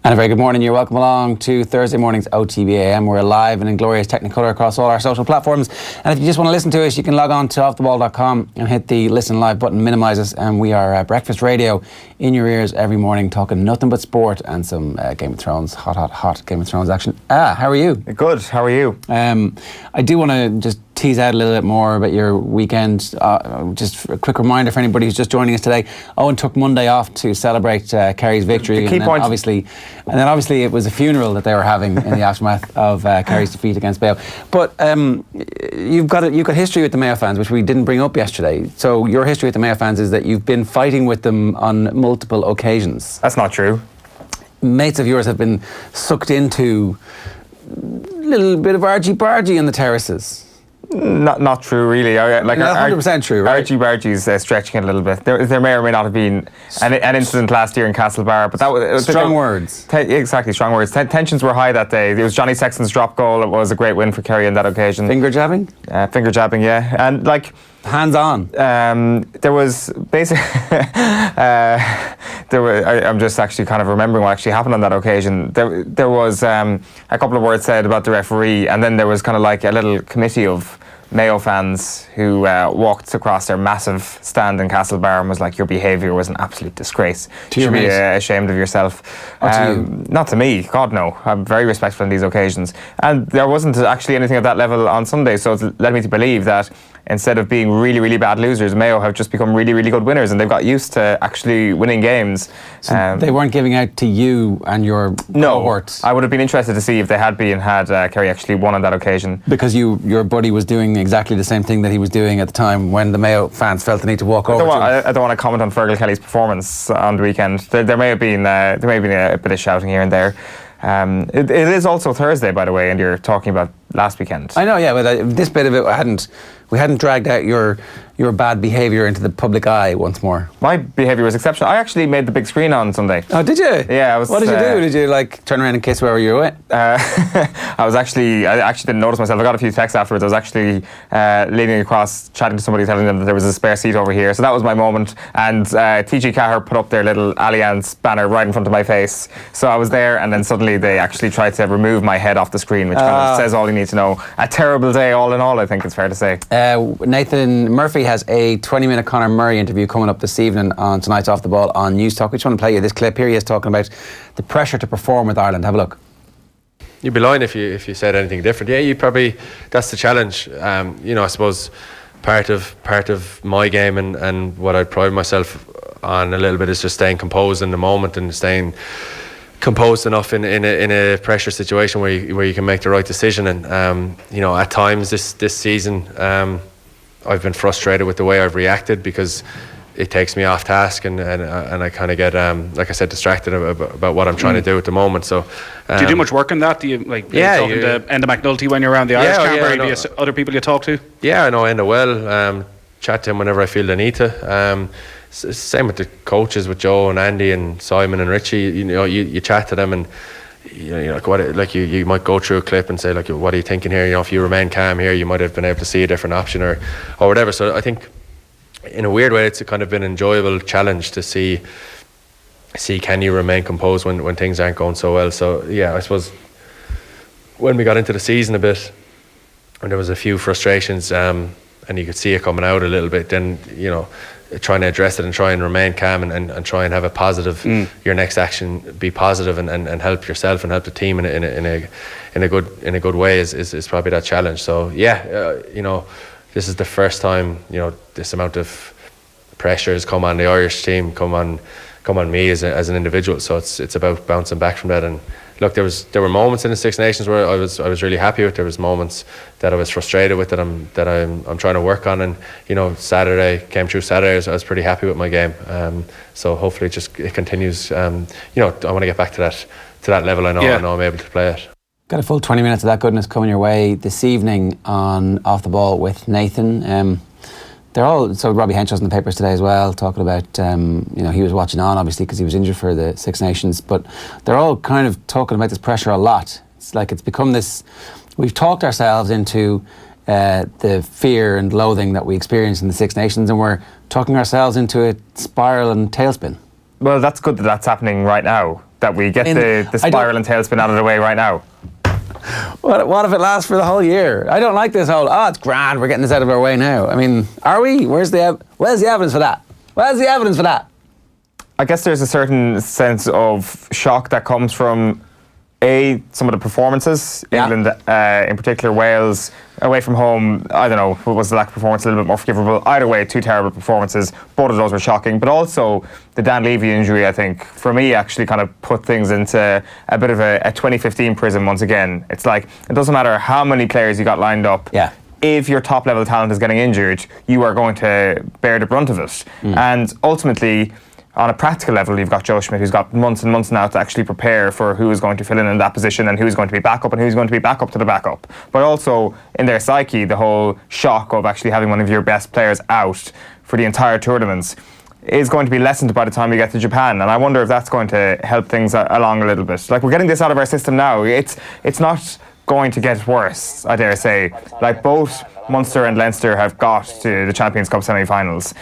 And a very good morning. You're welcome along to Thursday morning's OTB AM. We're live and in glorious Technicolor across all our social platforms. And if you just want to listen to us, you can log on to offtheball.com and hit the listen live button, minimise us. And we are breakfast radio in your ears every morning, talking nothing but sport and some Game of Thrones, hot Game of Thrones action. How are you? Good. How are you? I do want to just tease out a little bit more about your weekend. Just a quick reminder for anybody who's just joining us today. Owen took Monday off to celebrate Kerry's victory. The key point. And then obviously it was a funeral that they were having in the aftermath of Kerry's defeat against Mayo. But you've got history with the Mayo fans, which we didn't bring up yesterday. So your history with the Mayo fans is that you've been fighting with them on multiple occasions. That's not true. Mates of yours have been sucked into a little bit of argy-bargy in the terraces. Not true, really. Not 100% true, right? Argy-bargy's stretching it a little bit. There may or may not have been an incident last year in Castlebar, but that was strong words. Exactly, strong words. Tensions were high that day. It was Johnny Sexton's drop goal. It was a great win for Kerry on that occasion. Finger jabbing? Finger jabbing, yeah. And hands on. There was basically I'm just actually kind of remembering what actually happened on that occasion. There was a couple of words said about the referee, and then there was kind of like a little committee of Mayo fans who walked across their massive stand in Castlebar and was like, your behaviour was an absolute disgrace. You should be ashamed of yourself. To you? Not to me, God no. I'm very respectful on these occasions. And there wasn't actually anything at that level on Sunday, so it led me to believe that instead of being really, really bad losers, Mayo have just become really, really good winners, and they've got used to actually winning games. So they weren't giving out to you and your cohort? No, I would have been interested to see if they had Kerry actually won on that occasion. Because your buddy was doing exactly the same thing that he was doing at the time when the Mayo fans felt the need to walk over. I don't want to comment on Fergal Kelly's performance on the weekend. There may have been a bit of shouting here and there. It is also Thursday, by the way, and you're talking about last weekend. I know, yeah, but this bit of it, we hadn't dragged out your bad behaviour into the public eye once more. My behaviour was exceptional. I actually made the big screen on Sunday. Oh, did you? Yeah, I was. What did you do? Did you turn around and kiss whoever you were with? I actually didn't notice myself. I got a few texts afterwards. I was actually leaning across, chatting to somebody, telling them that there was a spare seat over here. So that was my moment. And TG Cahir put up their little Allianz banner right in front of my face. So I was there, and then suddenly they actually tried to remove my head off the screen, which kind of says all you need to know. A terrible day, all in all, I think it's fair to say. Nathan Murphy has a 20-minute Conor Murray interview coming up this evening on tonight's Off the Ball on News Talk. We just want to play you this clip. Here he is talking about the pressure to perform with Ireland. Have a look. You'd be lying if you said anything different. Yeah, you probably, that's the challenge. I suppose part of my game and what I pride myself on a little bit is just staying composed in the moment and staying composed enough in a pressure situation where you can make the right decision. And at times this season I've been frustrated with the way I've reacted because it takes me off task and I kind of get like I said, distracted about what I'm trying to do at the moment. So do you do much work on that? Do you talking to Enda McNulty when you're around the Irish Chamber? Do you have other people you talk to? Yeah, I know Enda well. Chat to him whenever I feel the need to. Same with the coaches, with Joe and Andy and Simon and Richie. You chat to them and you might go through a clip and say what are you thinking here? If you remain calm here, you might have been able to see a different option or whatever. So I think in a weird way it's kind of been an enjoyable challenge to see can you remain composed when things aren't going so well. So yeah, I suppose when we got into the season a bit and there was a few frustrations and you could see it coming out a little bit, then trying to address it and try and remain calm and try and have a positive your next action be positive and help yourself and help the team in a good way is probably that challenge. So yeah, this is the first time this amount of pressure has come on the Irish team, come on me as an individual. So it's about bouncing back from that. And look, there were moments in the Six Nations where I was really happy with. There was moments that I was frustrated with that I'm trying to work on. And Saturday came through. Saturday I was pretty happy with my game. So hopefully it continues. I want to get back to that level. I know I'm able to play it. Got a full 20 minutes of that goodness coming your way this evening on Off the Ball with Nathan. So Robbie Henshaw's in the papers today as well, talking about, he was watching on obviously because he was injured for the Six Nations, but they're all kind of talking about this pressure a lot. It's like it's become this, we've talked ourselves into the fear and loathing that we experienced in the Six Nations, and we're talking ourselves into a spiral and tailspin. Well, that's good that that's happening right now. that we get the spiral and tailspin out of the way right now. What if it lasts for the whole year? I don't like this whole, it's grand, we're getting this out of our way now. I mean, are we? Where's the evidence for that? Where's the evidence for that? I guess there's a certain sense of shock that comes from some of the performances. England, in particular, Wales, away from home, I don't know, was the lack of performance a little bit more forgivable? Either way, 2 terrible performances. Both of those were shocking. But also, the Dan Levy injury, I think, for me, actually kind of put things into a bit of a 2015 prism once again. It's like, it doesn't matter how many players you got lined up. Yeah. If your top level talent is getting injured, you are going to bear the brunt of it. And ultimately, on a practical level, you've got Joe Schmidt, who's got months and months now to actually prepare for who is going to fill in that position and who's going to be backup and who's going to be backup to the backup. But also, in their psyche, the whole shock of actually having one of your best players out for the entire tournament is going to be lessened by the time we get to Japan. And I wonder if that's going to help things along a little bit. Like, we're getting this out of our system now. It's not going to get worse, I dare say. Like, both Munster and Leinster have got to the Champions Cup semi-finals.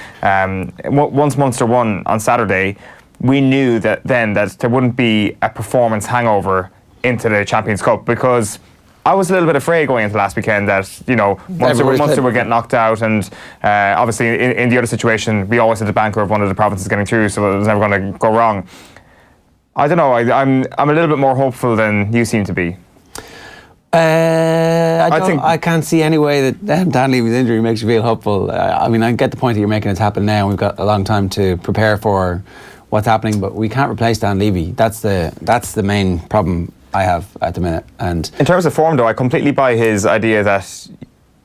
Once Munster won on Saturday, we knew that there wouldn't be a performance hangover into the Champions Cup, because I was a little bit afraid going into last weekend that, Munster would get knocked out, and obviously in the other situation, we always had the banker of one of the provinces getting through, so it was never going to go wrong. I don't know, I'm a little bit more hopeful than you seem to be. I can't see any way that Dan Levy's injury makes you feel hopeful. I mean, I get the point that you're making. It's happened now. We've got a long time to prepare for what's happening, but we can't replace Dan Levy. That's the main problem I have at the minute. And in terms of form, though, I completely buy his idea that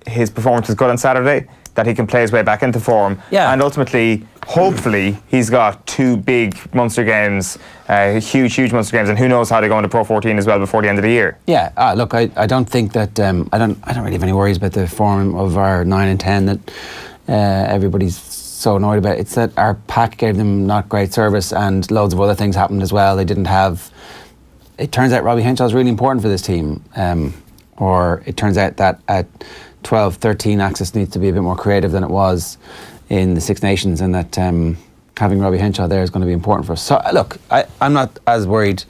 his performance was good on Saturday, that he can play his way back into form. Yeah. And ultimately, hopefully, he's got 2 big Munster games, huge Munster games, and who knows how they go into Pro 14 as well before the end of the year. Yeah. Look, I don't think that I don't really have any worries about the form of our 9 and 10 that everybody's so annoyed about. It's that our pack gave them not great service, and loads of other things happened as well. They didn't have. It turns out Robbie Henshaw is really important for this team, or it turns out that at 12-13 access needs to be a bit more creative than it was in the Six Nations, and that having Robbie Henshaw there is going to be important for us. So look, I'm not as worried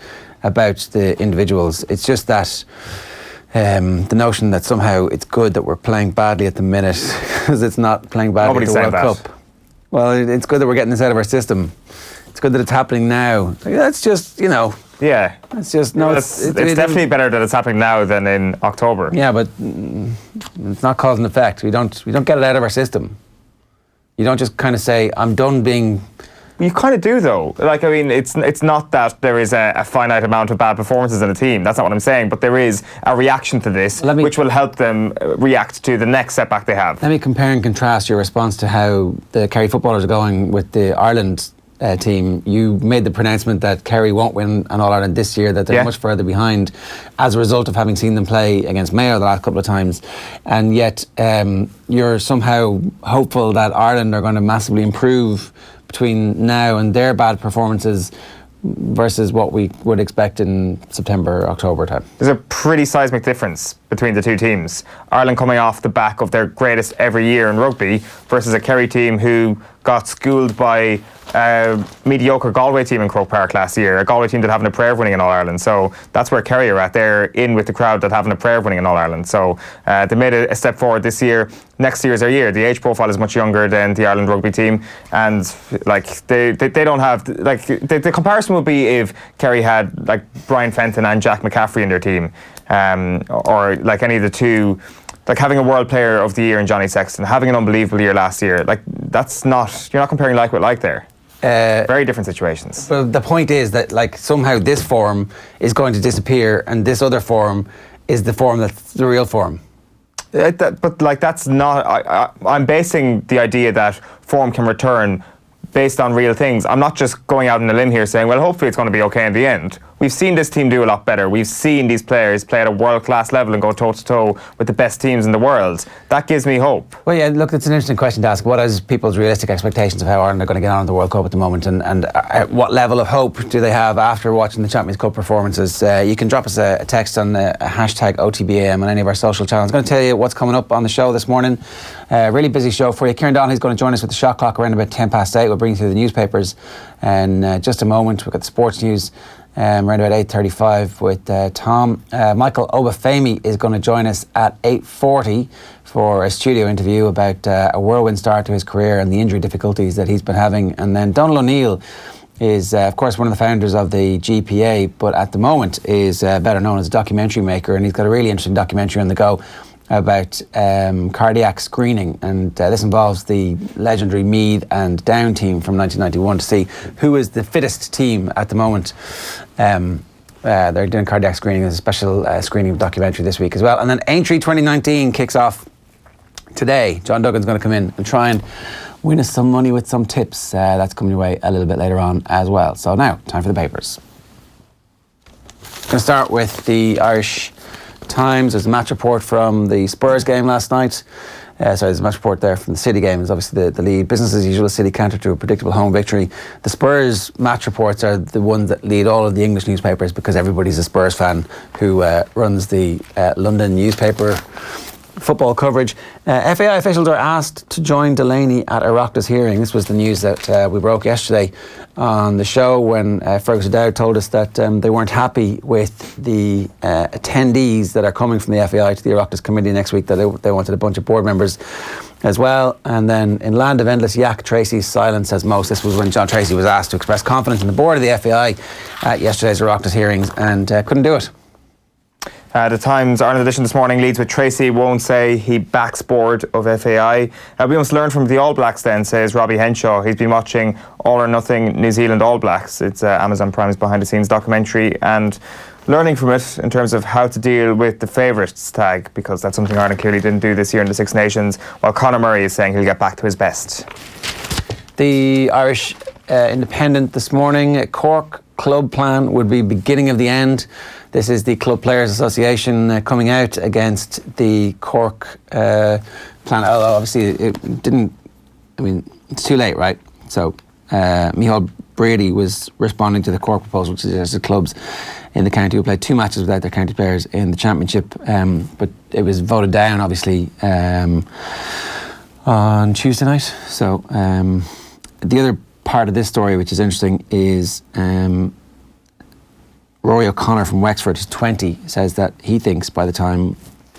about the individuals. It's just that the notion that somehow it's good that we're playing badly at the minute because it's not playing badly at the World Cup. Well, it's good that we're getting this out of our system. It's good that it's happening now. That's just, Yeah. It's just it's definitely better that it's happening now than in October. Yeah, but it's not cause and effect. We don't get it out of our system. You don't just kind of say, I'm done being. You kind of do, though. Like, I mean, it's not that there is a finite amount of bad performances in a team. That's not what I'm saying. But there is a reaction to this, which will help them react to the next setback they have. Let me compare and contrast your response to how the Kerry footballers are going with the Ireland team. You made the pronouncement that Kerry won't win an All-Ireland this year, that they're much further behind as a result of having seen them play against Mayo the last couple of times, and yet you're somehow hopeful that Ireland are going to massively improve between now and their bad performances versus what we would expect in September, October time. There's a pretty seismic difference between the 2 teams. Ireland coming off the back of their greatest every year in rugby versus a Kerry team who got schooled by a mediocre Galway team in Croke Park last year, a Galway team that haven't a prayer of winning in All-Ireland. So that's where Kerry are at. They're in with the crowd that haven't a prayer of winning in All-Ireland. So they made a step forward this year. Next year's their year. The age profile is much younger than the Ireland rugby team, and like they don't have like the comparison would be if Kerry had like Brian Fenton and Jack McCaffrey in their team, or like any of the 2. Like having a World Player of the Year in Johnny Sexton, having an unbelievable year last year, like you're not comparing like with like there. Very different situations. But the point is that like somehow this form is going to disappear, and this other form is the form that's the real form. But like that's not. I'm basing the idea that form can return based on real things. I'm not just going out on a limb here saying, well, hopefully it's going to be okay in the end. We've seen this team do a lot better. We've seen these players play at a world-class level and go toe-to-toe with the best teams in the world. That gives me hope. Well, yeah, look, it's an interesting question to ask. What is people's realistic expectations of how Ireland are going to get on at the World Cup at the moment, and what level of hope do they have after watching the Champions Cup performances? You can drop us a text on hashtag OTBAM on any of our social channels. I'm going to tell you what's coming up on the show this morning. Really busy show for you. Kieran Donaghy is going to join us with the shot clock around about 8:10. We'll bring you through the newspapers in just a moment. We've got the sports news around about 8:35 with Tom. Michael Obafemi is going to join us at 8:40 for a studio interview about a whirlwind start to his career and the injury difficulties that he's been having. And then Donal O'Neill is, of course, one of the founders of the GPA, but at the moment is better known as a documentary maker, and he's got a really interesting documentary on the go about cardiac screening, and this involves the legendary Meath and Down team from 1991 to see who is the fittest team at the moment. They're doing cardiac screening. There's a special screening documentary this week as well. And then Aintree 2019 kicks off today. John Duggan's going to come in and try and win us some money with some tips. That's coming your way a little bit later on as well. So now, time for the papers. Going to start with the Irish Times. There's a match report from the Spurs game last night. There's a match report there from the City game. It's obviously the lead. Business as usual, City counter to a predictable home victory. The Spurs match reports are the ones that lead all of the English newspapers because everybody's a Spurs fan who runs the London newspaper football coverage. FAI officials are asked to join Delaney at Oireachtas hearing. This was the news that we broke yesterday on the show when Fergus O'Dowd told us that they weren't happy with the attendees that are coming from the FAI to the Oireachtas committee next week, that they wanted a bunch of board members as well. And then in Land of Endless Yak, Treacy's silence says most. This was when John Treacy was asked to express confidence in the board of the FAI at yesterday's Oireachtas hearings and couldn't do it. The Times Ireland edition this morning leads with Treacy won't say he backs board of FAI. We must learn from the All Blacks then, says Robbie Henshaw. He's been watching All or Nothing New Zealand All Blacks. It's Amazon Prime's behind the scenes documentary, and learning from it in terms of how to deal with the favourites tag, because that's something Ireland clearly didn't do this year in the Six Nations, while Conor Murray is saying he'll get back to his best. The Irish Independent this morning, Cork club plan would be beginning of the end. This is the Club Players Association coming out against the Cork plan. Although obviously it didn't, it's too late, right? So Micheál Brady was responding to the Cork proposal, which suggested clubs in the county who played 2 matches without their county players in the championship. But it was voted down, obviously, on Tuesday night. So the other part of this story, which is interesting, is Rory O'Connor from Wexford, who's 20, says that he thinks by the time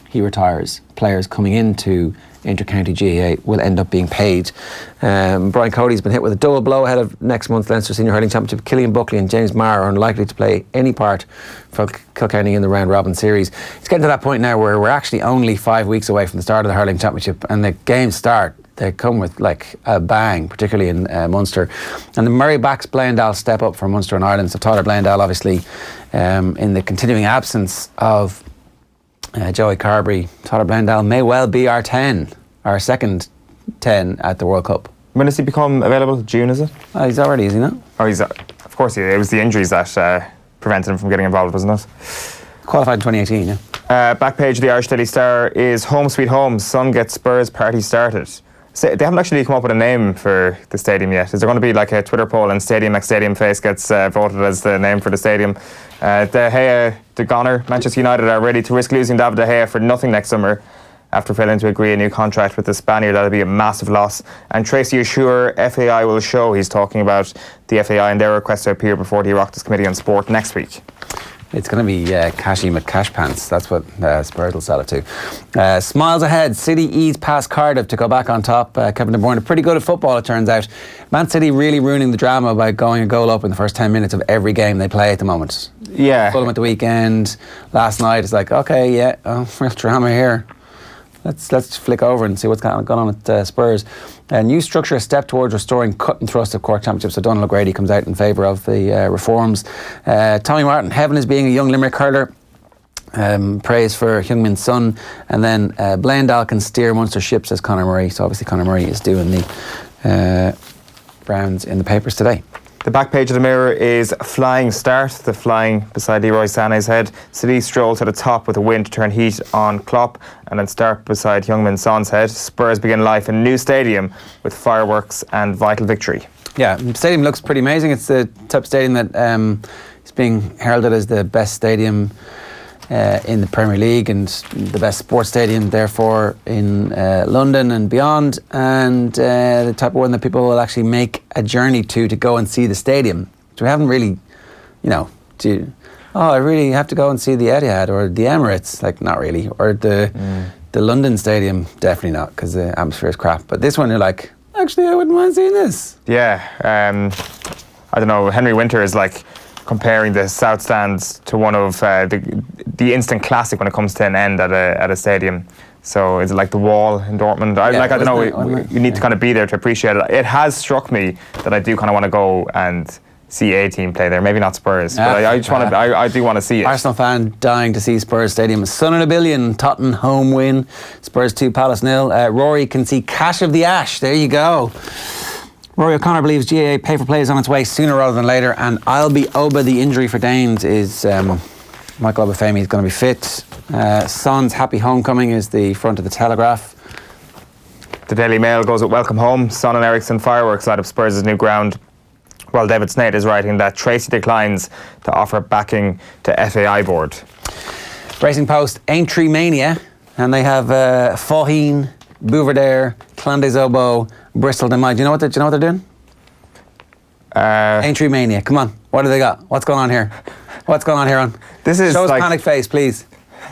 he retires, players coming into inter-county GAA will end up being paid. Brian Cody's been hit with a double blow ahead of next month's Leinster Senior Hurling Championship. Killian Buckley and James Maher are unlikely to play any part for Kilkenny in the round-robin series. It's getting to that point now where we're actually only 5 weeks away from the start of the Hurling Championship, and the games start. They come with like a bang, particularly in Munster. And the Murray backs Blandall step up for Munster and Ireland. So Tyler Blandall, obviously, in the continuing absence of Joey Carberry, Tyler Blandall may well be our second 10 at the World Cup. When does he become available? June, is it? He's already, is he not? Oh, of course he is. It was the injuries that prevented him from getting involved, wasn't it? Qualified in 2018, yeah. Back page of the Irish Daily Star is Home Sweet Home. Son gets Spurs party started. They haven't actually come up with a name for the stadium yet. Is there going to be like a Twitter poll and Stadium X Stadium Face gets voted as the name for the stadium? De Gea, Duggan, Manchester United are ready to risk losing David De Gea for nothing next summer after failing to agree a new contract with the Spaniard. That'll be a massive loss. And Treacy is sure FAI will show. He's talking about the FAI and their request to appear before the Oireachtas Committee on Sport next week. It's going to be Cashy McCash Pants. That's what Spurs will sell it to. Smiles ahead. City ease past Cardiff to go back on top. Kevin De Bruyne, pretty good at football, it turns out. Man City really ruining the drama by going a goal up in the first 10 minutes of every game they play at the moment. Yeah. Fulham at the weekend. Last night, it's like, okay, yeah, real drama here. Let's flick over and see what's going on at Spurs. A new structure, a step towards restoring cut and thrust of Cork Championship. So Donal O'Grady comes out in favour of the reforms. Tommy Martin, heaven is being a young Limerick hurler. Praise for Heung-Min Son. And then Blandall can steer Munster ship, says Conor Murray. So obviously Conor Murray is doing the Browns in the papers today. The back page of the Mirror is Flying Start, the flying beside Leroy Sané's head. City stroll to the top with a win to turn heat on Klopp, and then start beside Heung-Min Son's head. Spurs begin life in a new stadium with fireworks and vital victory. Yeah, the stadium looks pretty amazing. It's the type of stadium that is being heralded as the best stadium in the Premier League and the best sports stadium, therefore, in London and beyond, and the type of one that people will actually make a journey to go and see the stadium. So we haven't really, I really have to go and see the Etihad or the Emirates. Like, not really. Or the London Stadium, definitely not, because the atmosphere is crap. But this one, you're like, actually, I wouldn't mind seeing this. Yeah, I don't know. Henry Winter is like comparing the South Stands to one of the instant classic when it comes to an end at a stadium. So is it like the Wall in Dortmund? I don't know. You need to kind of be there to appreciate it. It has struck me that I do kind of want to go and see a team play there. Maybe not Spurs, but I just want to. I do want to see it. Arsenal fan dying to see Spurs Stadium. Son in a billion. Tottenham home win. Spurs 2, Palace 0. Rory can see cash of the ash. There you go. Rory O'Connor believes GAA pay-for-play is on its way sooner rather than later, and I'll be Oba. The injury for Danes is Michael Obafemi is going to be fit. Son's happy homecoming is the front of the Telegraph. The Daily Mail goes with welcome home. Son and Ericsson fireworks light up Spurs' new ground. While David Snate is writing that Treacy declines to offer backing to FAI board. Racing Post, Aintree Mania, and they have Faugheen, Bouverdare, Clan des Obeaux, Bristol Demai. Do you know what they're doing? Aintree Mania. Come on, what do they got? What's going on here? What's going on here, on? This is show us like panic face, please.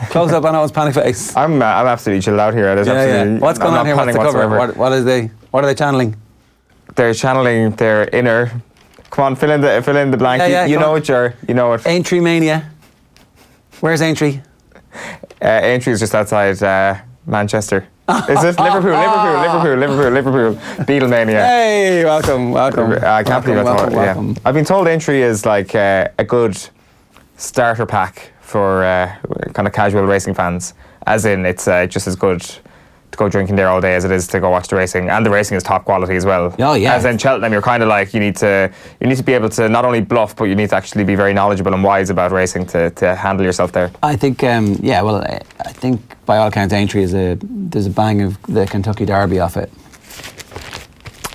Close up on Owen's panic face. I'm absolutely chilled out here. Yeah. What's going on here? What's the cover? What are they channeling? They're channeling their inner. Come on, fill in the blank. You know it, You know it. Aintree Mania. Where's Aintree? Aintree is just outside Manchester. Is it Liverpool? Beatlemania. Hey, welcome. I can't believe that's welcome. I've been told Aintree is like a good starter pack for kind of casual racing fans. As in, it's just as good to go drinking there all day as it is to go watch the racing, and the racing is top quality as well. Oh yeah. As in Cheltenham, you're kind of like you need to be able to not only bluff, but you need to actually be very knowledgeable and wise about racing to handle yourself there. I think I think by all accounts Aintree there's a bang of the Kentucky Derby off it.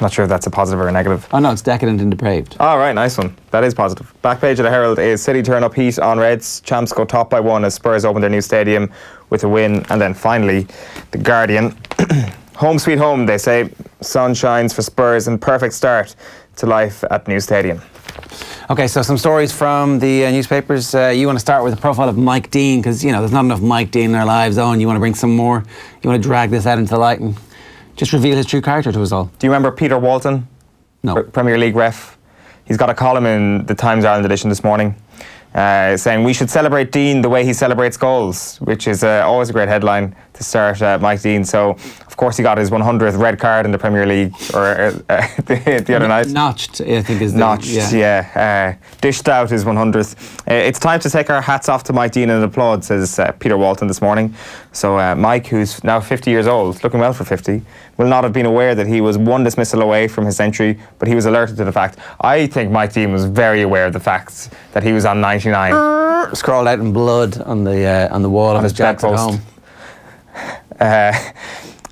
Not sure if that's a positive or a negative. Oh no, it's decadent and depraved. Oh right, nice one. That is positive. Back page of the Herald is City turn up heat on Reds. Champs go top by 1 as Spurs open their new stadium with a win. And then finally, the Guardian. Home sweet home, they say. Sun shines for Spurs and perfect start to life at new stadium. Okay, so some stories from the newspapers. You want to start with the profile of Mike Dean, because there's not enough Mike Dean in our lives. Owen, you want to bring some more? You want to drag this out into the light and just reveal his true character to us all? Do you remember Peter Walton? No. Premier League ref. He's got a column in the Times Ireland edition this morning saying we should celebrate Dean the way he celebrates goals, which is always a great headline to start Mike Dean. So, of course, he got his 100th red card in the Premier League the other night. Notched, I think is the... Notched, yeah. Dished out his 100th. It's time to take our hats off to Mike Dean and applaud, says Peter Walton this morning. So Mike, who's now 50 years old, looking well for 50, will not have been aware that he was one dismissal away from his century, but he was alerted to the fact. I think Mike Dean was very aware of the fact that he was on 99. Scrawled out in blood on the wall of his Jack's at home.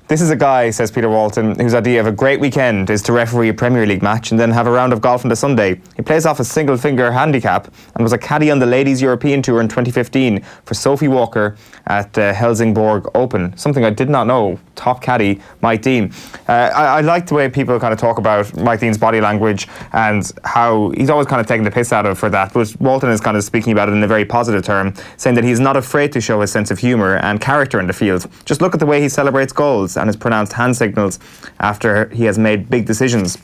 This is a guy, says Peter Walton, whose idea of a great weekend is to referee a Premier League match and then have a round of golf on the Sunday. He plays off a single-finger handicap and was a caddy on the Ladies European Tour in 2015 for Sophie Walker at Helsingborg Open. Something I did not know. Top caddy, Mike Dean. I like the way people kind of talk about Mike Dean's body language and how he's always kind of taking the piss out of for that. But Walton is kind of speaking about it in a very positive term, saying that he's not afraid to show his sense of humour and character in the field. Just look at the way he celebrates goals and his pronounced hand signals after he has made big decisions.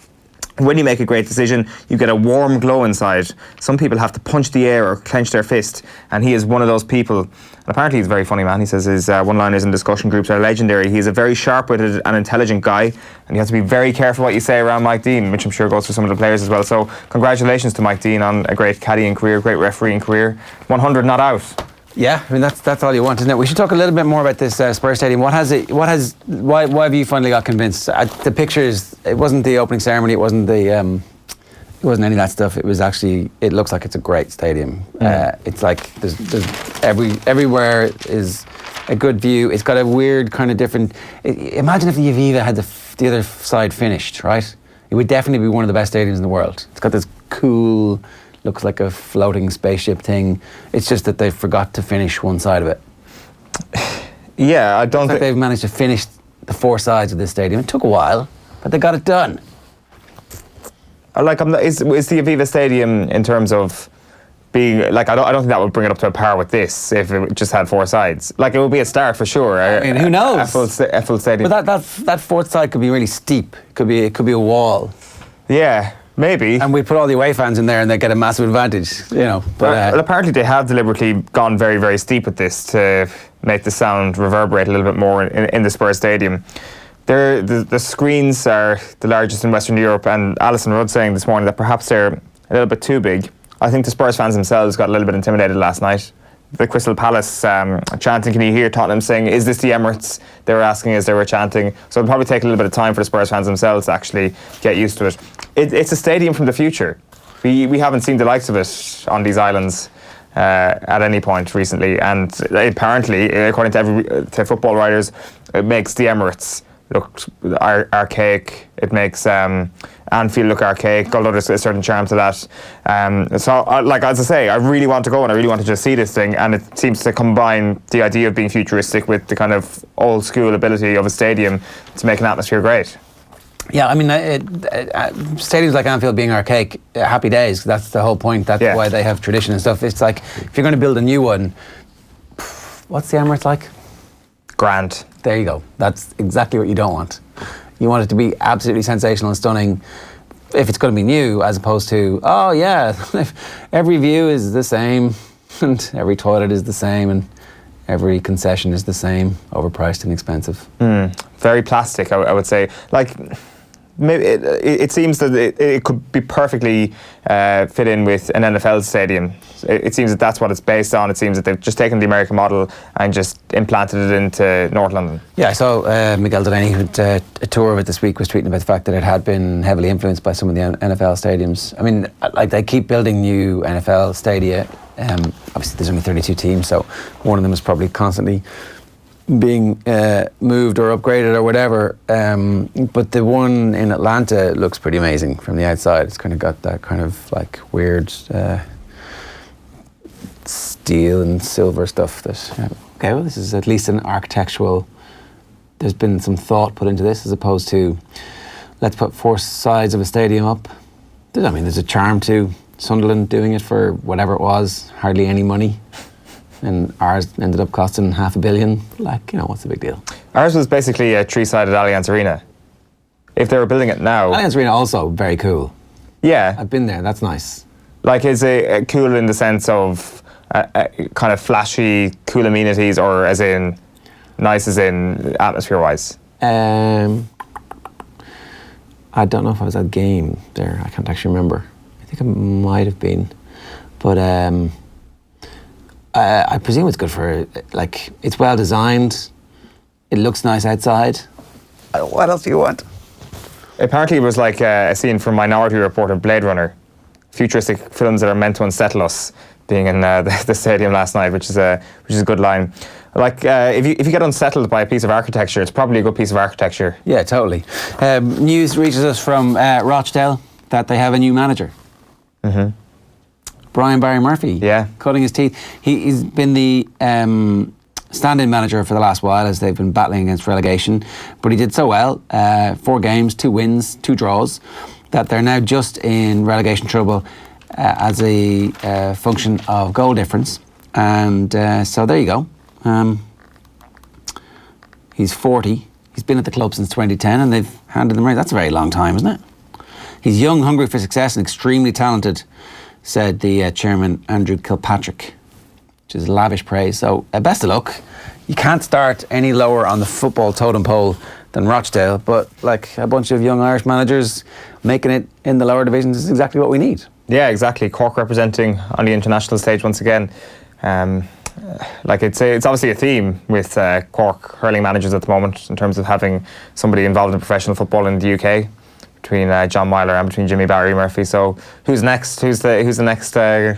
When you make a great decision, you get a warm glow inside. Some people have to punch the air or clench their fist, and he is one of those people. And apparently he's a very funny man. He says his one-liners in discussion groups are legendary. He's a very sharp-witted and intelligent guy, and you have to be very careful what you say around Mike Dean, which I'm sure goes for some of the players as well. So congratulations to Mike Dean on a great caddying career, great refereeing career. 100 not out. Yeah, I mean that's all you want, isn't it? We should talk a little bit more about this Spurs Stadium. Why have you finally got convinced? The pictures, it wasn't the opening ceremony, it wasn't any of that stuff. It was actually, it looks like it's a great stadium. It's like there's everywhere is a good view. It's got a weird kind of different. Imagine if the Aviva had the other side finished, right? It would definitely be one of the best stadiums in the world. It's got this cool, looks like a floating spaceship thing. It's just that they forgot to finish one side of it. Yeah, I don't think they've managed to finish the 4 sides of this stadium. It took a while, but they got it done. Is the Aviva Stadium, in terms of being like, I don't think that would bring it up to a par with this if it just had 4 sides. Like, it would be a start for sure. I mean, who knows? A full stadium. But that fourth side could be really steep. It could be a wall. Yeah, maybe. And we put all the away fans in there, and they get a massive advantage. You know. But well, apparently they have deliberately gone very, very steep with this to make the sound reverberate a little bit more in the Spurs stadium. The screens are the largest in Western Europe, and Alison Rudd saying this morning that perhaps they're a little bit too big. I think the Spurs fans themselves got a little bit intimidated last night. The Crystal Palace chanting, can you hear Tottenham saying, is this the Emirates? They were asking as they were chanting. So it'll probably take a little bit of time for the Spurs fans themselves to actually get used to it. It's a stadium from the future. We haven't seen the likes of it on these islands at any point recently. And apparently, according to football writers, it makes the Emirates look archaic. It makes Anfield look archaic, although there's a certain charm to that. So, like as I say, I really want to go and I really want to just see this thing, and it seems to combine the idea of being futuristic with the kind of old school ability of a stadium to make an atmosphere great. Yeah, I mean, stadiums like Anfield being archaic, happy days. That's the whole point. That's why they have tradition and stuff. It's like, if you're going to build a new one, what's the Emirates like? Grand. There you go. That's exactly what you don't want. You want it to be absolutely sensational and stunning if it's going to be new, as opposed to, oh yeah, every view is the same and every toilet is the same and every concession is the same, overpriced and expensive. Very plastic, I would say. Like, maybe it seems that it could be perfectly fit in with an NFL stadium. It seems that that's what it's based on. It seems that they've just taken the American model and just implanted it into North London. Yeah, I saw Miguel Donaghy, who had a tour of it this week, was tweeting about the fact that it had been heavily influenced by some of the NFL stadiums. I mean, like, they keep building new NFL stadia. Obviously, there's only 32 teams, so one of them is probably constantly being moved or upgraded or whatever, but the one in Atlanta looks pretty amazing from the outside. It's kind of got that kind of like weird steel and silver stuff that okay, well, this is at least an architectural, there's been some thought put into this, as opposed to let's put 4 sides of a stadium up. I mean, there's a charm to Sunderland doing it for whatever it was, hardly any money. And ours ended up costing $500 million. Like, you know, what's the big deal? Ours was basically a 3-sided Allianz Arena. If they were building it now... Allianz Arena also very cool. Yeah. I've been there, that's nice. Like, is it cool in the sense of kind of flashy, cool amenities, or as in nice as in atmosphere-wise? I don't know if I was at a game there. I can't actually remember. I think I might have been. But... I presume it's good for, like, it's well designed, it looks nice outside. What else do you want? Apparently it was like a scene from Minority Report of Blade Runner. Futuristic films that are meant to unsettle us, being in the stadium last night, which is a good line. Like, if you get unsettled by a piece of architecture, it's probably a good piece of architecture. Yeah, totally. News reaches us from Rochdale that they have a new manager. Mm-hmm. Brian Barry Murphy, cutting his teeth. He's been the stand-in manager for the last while as they've been battling against relegation, but he did so well, 4 games, 2 wins, 2 draws, that they're now just in relegation trouble as a function of goal difference. And so there you go. He's 40. He's been at the club since 2010 and they've handed him right. That's a very long time, isn't it? He's young, hungry for success and extremely talented, said the chairman, Andrew Kilpatrick, which is lavish praise. So best of luck. You can't start any lower on the football totem pole than Rochdale, but like a bunch of young Irish managers making it in the lower divisions is exactly what we need. Yeah, exactly. Cork representing on the international stage once again. Like it's obviously a theme with Cork hurling managers at the moment in terms of having somebody involved in professional football in the UK. Between John Myler and between Jimmy Barry Murphy. So who's next? Who's the next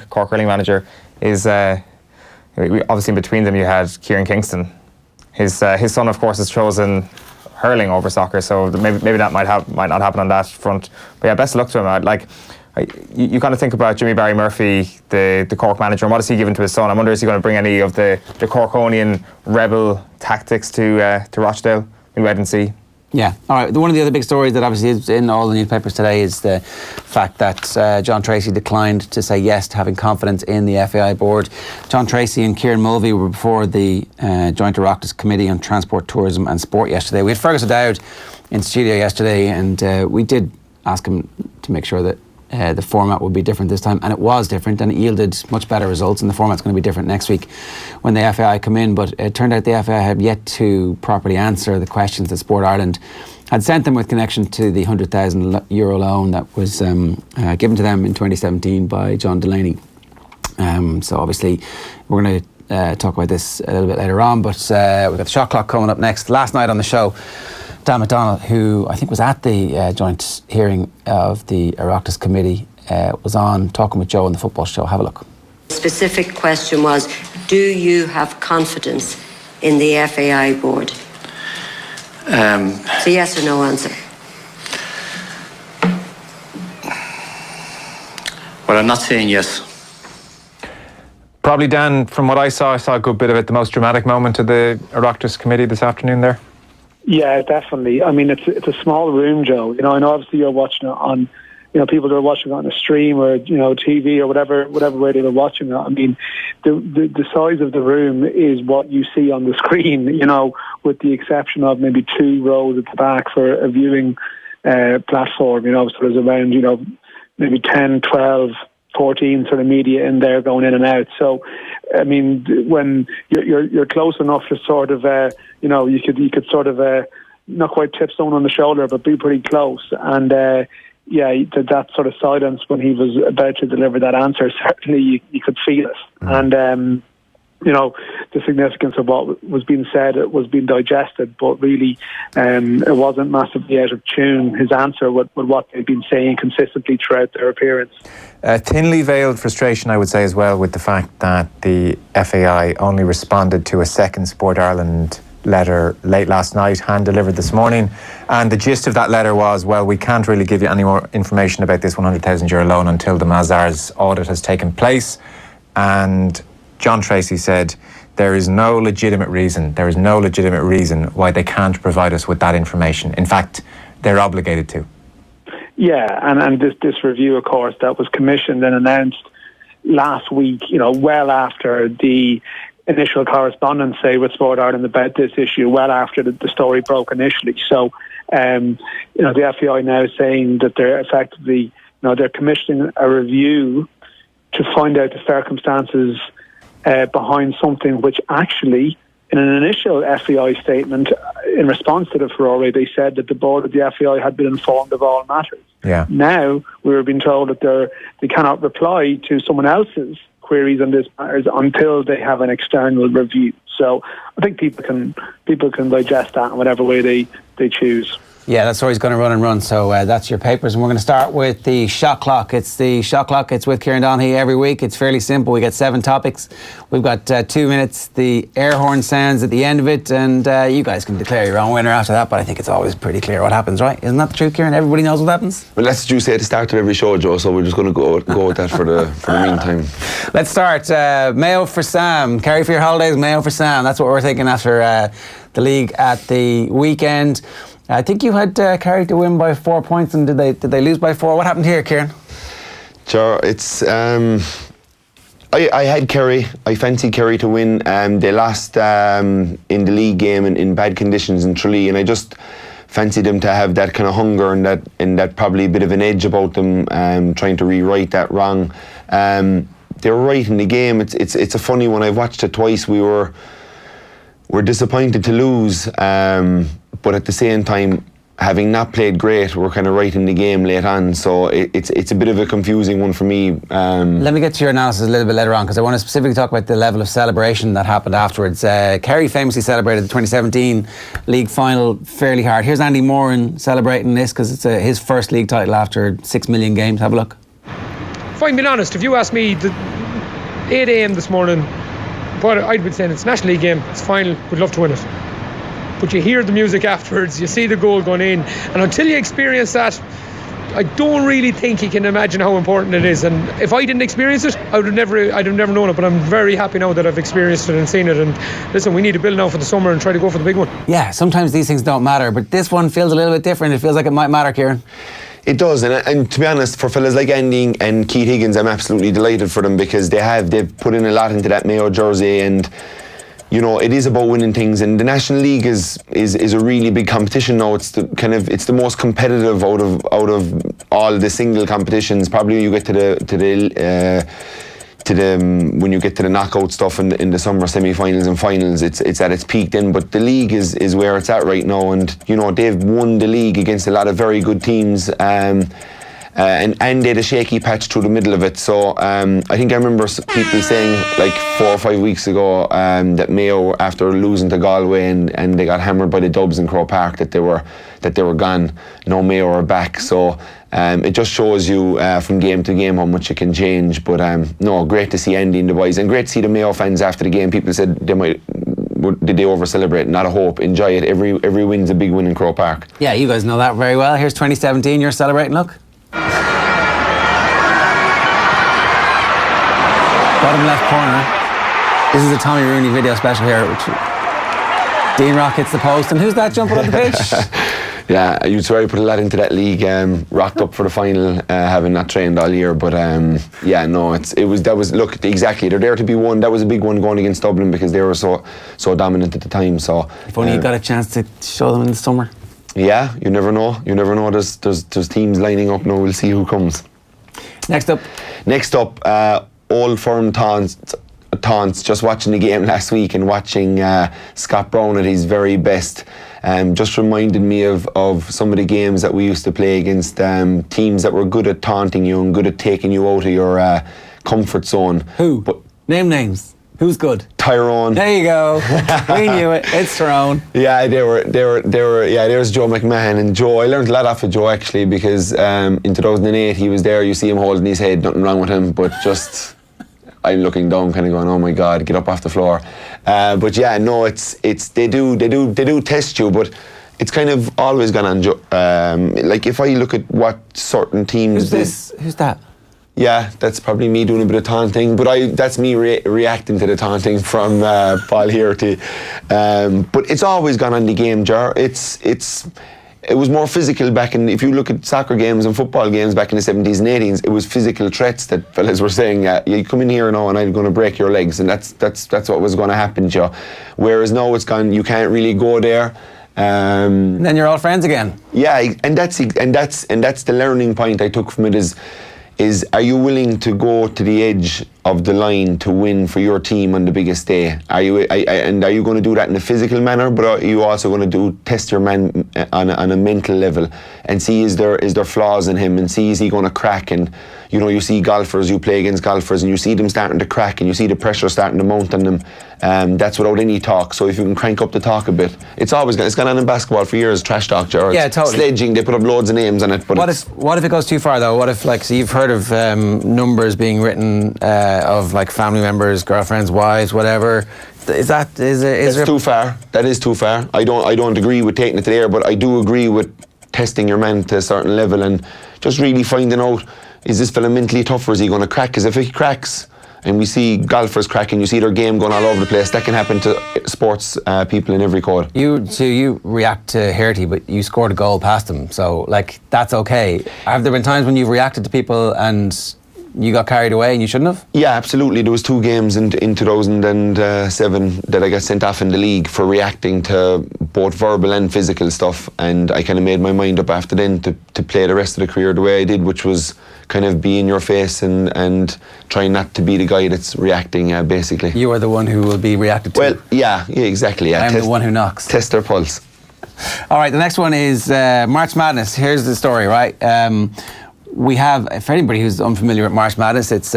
Cork hurling manager? Is obviously between them you had Kieran Kingston. His son, of course, has chosen hurling over soccer. So maybe that might not happen on that front. But yeah, best of luck to him. You kind of think about Jimmy Barry Murphy, the Cork manager, and what has he given to his son? I wonder, is he going to bring any of the Corkonian rebel tactics to Rochdale? We'll wait and see. Yeah. All right. One of the other big stories that obviously is in all the newspapers today is the fact that John Treacy declined to say yes to having confidence in the FAI board. John Treacy and Kieran Mulvey were before the Joint Oireachtas Committee on Transport, Tourism and Sport yesterday. We had Fergus O'Dowd in studio yesterday, and we did ask him to make sure that the format would be different this time, and it was different, and it yielded much better results, and the format's going to be different next week when the FAI come in. But it turned out the FAI had yet to properly answer the questions that Sport Ireland had sent them with connection to the €100,000 loan that was given to them in 2017 by John Delaney. So obviously we're going to talk about this a little bit later on, but we've got the shot clock coming up next. Last night on the show, Dan McDonald, who I think was at the joint hearing of the Oireachtas Committee, was on talking with Joe on the football show. Have a look. The specific question was, do you have confidence in the FAI board? It's a yes or no answer. Well, I'm not saying yes. Probably, Dan, from what I saw a good bit of it, the most dramatic moment of the Oireachtas Committee this afternoon there. Yeah, definitely. I mean, it's a small room, Joe. You know, and obviously you're watching it on, you know, people that are watching it on a stream or, you know, TV or whatever way they were watching it. I mean, the size of the room is what you see on the screen, you know, with the exception of maybe 2 rows at the back for a viewing platform, you know, so there's around, you know, maybe 10, 12, 14 sort of media in there going in and out. So, I mean, when you're close enough to sort of, you know, you could sort of not quite tip someone on the shoulder, but be pretty close. And yeah, that sort of silence when he was about to deliver that answer, certainly you could feel it. And you know, the significance of what was being said, it was being digested, but really it wasn't massively out of tune, his answer, with what they've been saying consistently throughout their appearance. Thinly veiled frustration, I would say, as well, with the fact that the FAI only responded to a second Sport Ireland letter late last night, hand-delivered this morning, and the gist of that letter was, well, we can't really give you any more information about this €100,000 loan until the Mazars audit has taken place. And John Treacy said there is no legitimate reason why they can't provide us with that information. In fact, they're obligated to. Yeah, and this review, of course, that was commissioned and announced last week, you know, well after the initial correspondence, say, with Sport Ireland about this issue, well after the story broke initially. So, you know, the FAI now is saying that they're effectively, you know, they're commissioning a review to find out the circumstances behind something which actually, in an initial FAI statement, in response to the furore, they said that the board of the FAI had been informed of all matters. Yeah. Now we were being told that they cannot reply to someone else's queries on this matters until they have an external review. So I think people can digest that in whatever way they choose. Yeah, that story's going to run and run. So that's your papers. And we're going to start with the shot clock. It's the shot clock. It's with Kieran Donaghy every week. It's fairly simple. We get 7 topics. We've got 2 minutes. The air horn sounds at the end of it. And you guys can declare your own winner after that. But I think it's always pretty clear what happens, right? Isn't that the truth, Kieran? Everybody knows what happens? Well, that's what you say at the start of every show, Joe. So we're just going to go with that for the meantime. Let's start. Mayo for Sam. Kerry for your holidays. Mayo for Sam. That's what we're thinking after the league at the weekend. I think you had Kerry to win by 4 points, and did they lose by 4? What happened here, Kieran? Sure, it's I had Kerry. I fancied Kerry to win. They lost in the league game in bad conditions in Tralee, and I just fancied them to have that kind of hunger and that probably a bit of an edge about them, trying to rewrite that wrong. They were right in the game. It's a funny one. I've watched it twice. We're disappointed to lose. But at the same time, having not played great, we're kind of right in the game late on. So it's a bit of a confusing one for me. Let me get to your analysis a little bit later on, because I want to specifically talk about the level of celebration that happened afterwards. Kerry famously celebrated the 2017 league final fairly hard. Here's Andy Moran celebrating this because it's his first league title after 6 million games. Have a look. If I'm being honest, if you asked me the 8 a.m. this morning, but I'd been saying it's a National League game, it's final, would love to win it. But you hear the music afterwards, you see the goal going in, and until you experience that, I don't really think he can imagine how important it is. And if I didn't experience it, I'd have never known it. But I'm very happy now that I've experienced it and seen it. And listen, we need to build now for the summer and try to go for the big one. Yeah, sometimes these things don't matter, but this one feels a little bit different. It feels like it might matter, Kieran. It does, and to be honest, for fellas like Andy and Keith Higgins, I'm absolutely delighted for them, because they've put in a lot into that Mayo jersey, and you know, it is about winning things, and the National League is a really big competition now. It's the most competitive out of all the single competitions. Probably you get to the when you get to the knockout stuff in the summer semi-finals and finals, it's at its peak then. But the league is where it's at right now, and you know, they've won the league against a lot of very good teams, and they had a shaky patch through the middle of it. So I think I remember people saying like 4 or 5 weeks ago that Mayo, after losing to Galway and they got hammered by the Dubs in Croke Park, that they were gone. No, Mayo are back. So it just shows you from game to game how much it can change. But no, great to see Andy and the boys, and great to see the Mayo fans after the game. People said did they over celebrate? Not a hope. Enjoy it. Every win's a big win in Croke Park. Yeah, you guys know that very well. Here's 2017. You're celebrating. Look. Bottom left corner. This is a Tommy Rooney video special here. Dean Rock hits the post, and who's that jumping on the pitch? Yeah, you'd swear you put a lot into that league. Rocked up for the final, having not trained all year. But yeah, no, that was look, exactly. They're there to be won. That was a big one going against Dublin, because they were so dominant at the time. So if only you got a chance to show them in the summer. Yeah, you never know. There's teams lining up now. We'll see who comes. Next up. Old Firm Taunts, just watching the game last week and watching Scott Brown at his very best, just reminded me of some of the games that we used to play against teams that were good at taunting you and good at taking you out of your comfort zone. Who? Name names. Who's good? Tyrone. There you go. We knew it. It's Tyrone. Yeah, they were. Yeah, there's Joe McMahon, and Joe. I learned a lot off of Joe actually, because in 2008 he was there. You see him holding his head, nothing wrong with him, but just. I'm looking down, kind of going, oh my God, get up off the floor. But yeah, no, they do test you, but it's kind of always gone on. Like if I look at what certain teams. Who's that? Yeah, that's probably me doing a bit of taunting, but that's me reacting to the taunting from Paul Hearty. But it's always gone on the game, Jar. It was more physical back in, if you look at soccer games and football games back in the 70s and 80s, it was physical threats that fellas were saying, you come in here now and I'm going to break your legs, and that's what was going to happen to you. Whereas now it's gone, you can't really go there. And then you're all friends again. Yeah, and that's the learning point I took from it is are you willing to go to the edge of the line to win for your team on the biggest day? Are you going to do that in a physical manner, but are you also going to test your man on a mental level and see is there flaws in him, and see is he going to crack? And you know, you see golfers, you play against golfers, and you see them starting to crack, and you see the pressure starting to mount on them. That's without any talk. So if you can crank up the talk a bit, it's gone on in basketball for years. Trash talk, George. Yeah, totally. Sledging, they put up loads of names on it. But what if it goes too far though? What if, like, so you've heard of numbers being written of like family members, girlfriends, wives, whatever? That's too far. That is too far. I don't agree with taking it to the air, but I do agree with testing your man to a certain level and just really finding out, is this fella mentally tough, or is he going to crack? Because if he cracks, and we see golfers cracking, you see their game going all over the place, that can happen to sports people in every code. You react to Hearty, but you scored a goal past him, so like that's okay. Have there been times when you've reacted to people and you got carried away and you shouldn't have? Yeah, absolutely. There was 2 games in 2007 that I got sent off in the league for reacting to both verbal and physical stuff, and I kind of made my mind up after then to play the rest of the career the way I did, which was kind of be in your face and try not to be the guy that's reacting, basically. You are the one who will be reacted to. Well, yeah, exactly. Yeah. I'm the one who knocks. Test their pulse. All right, the next one is March Madness. Here's the story, right? We have, for anybody who's unfamiliar with March Madness, it's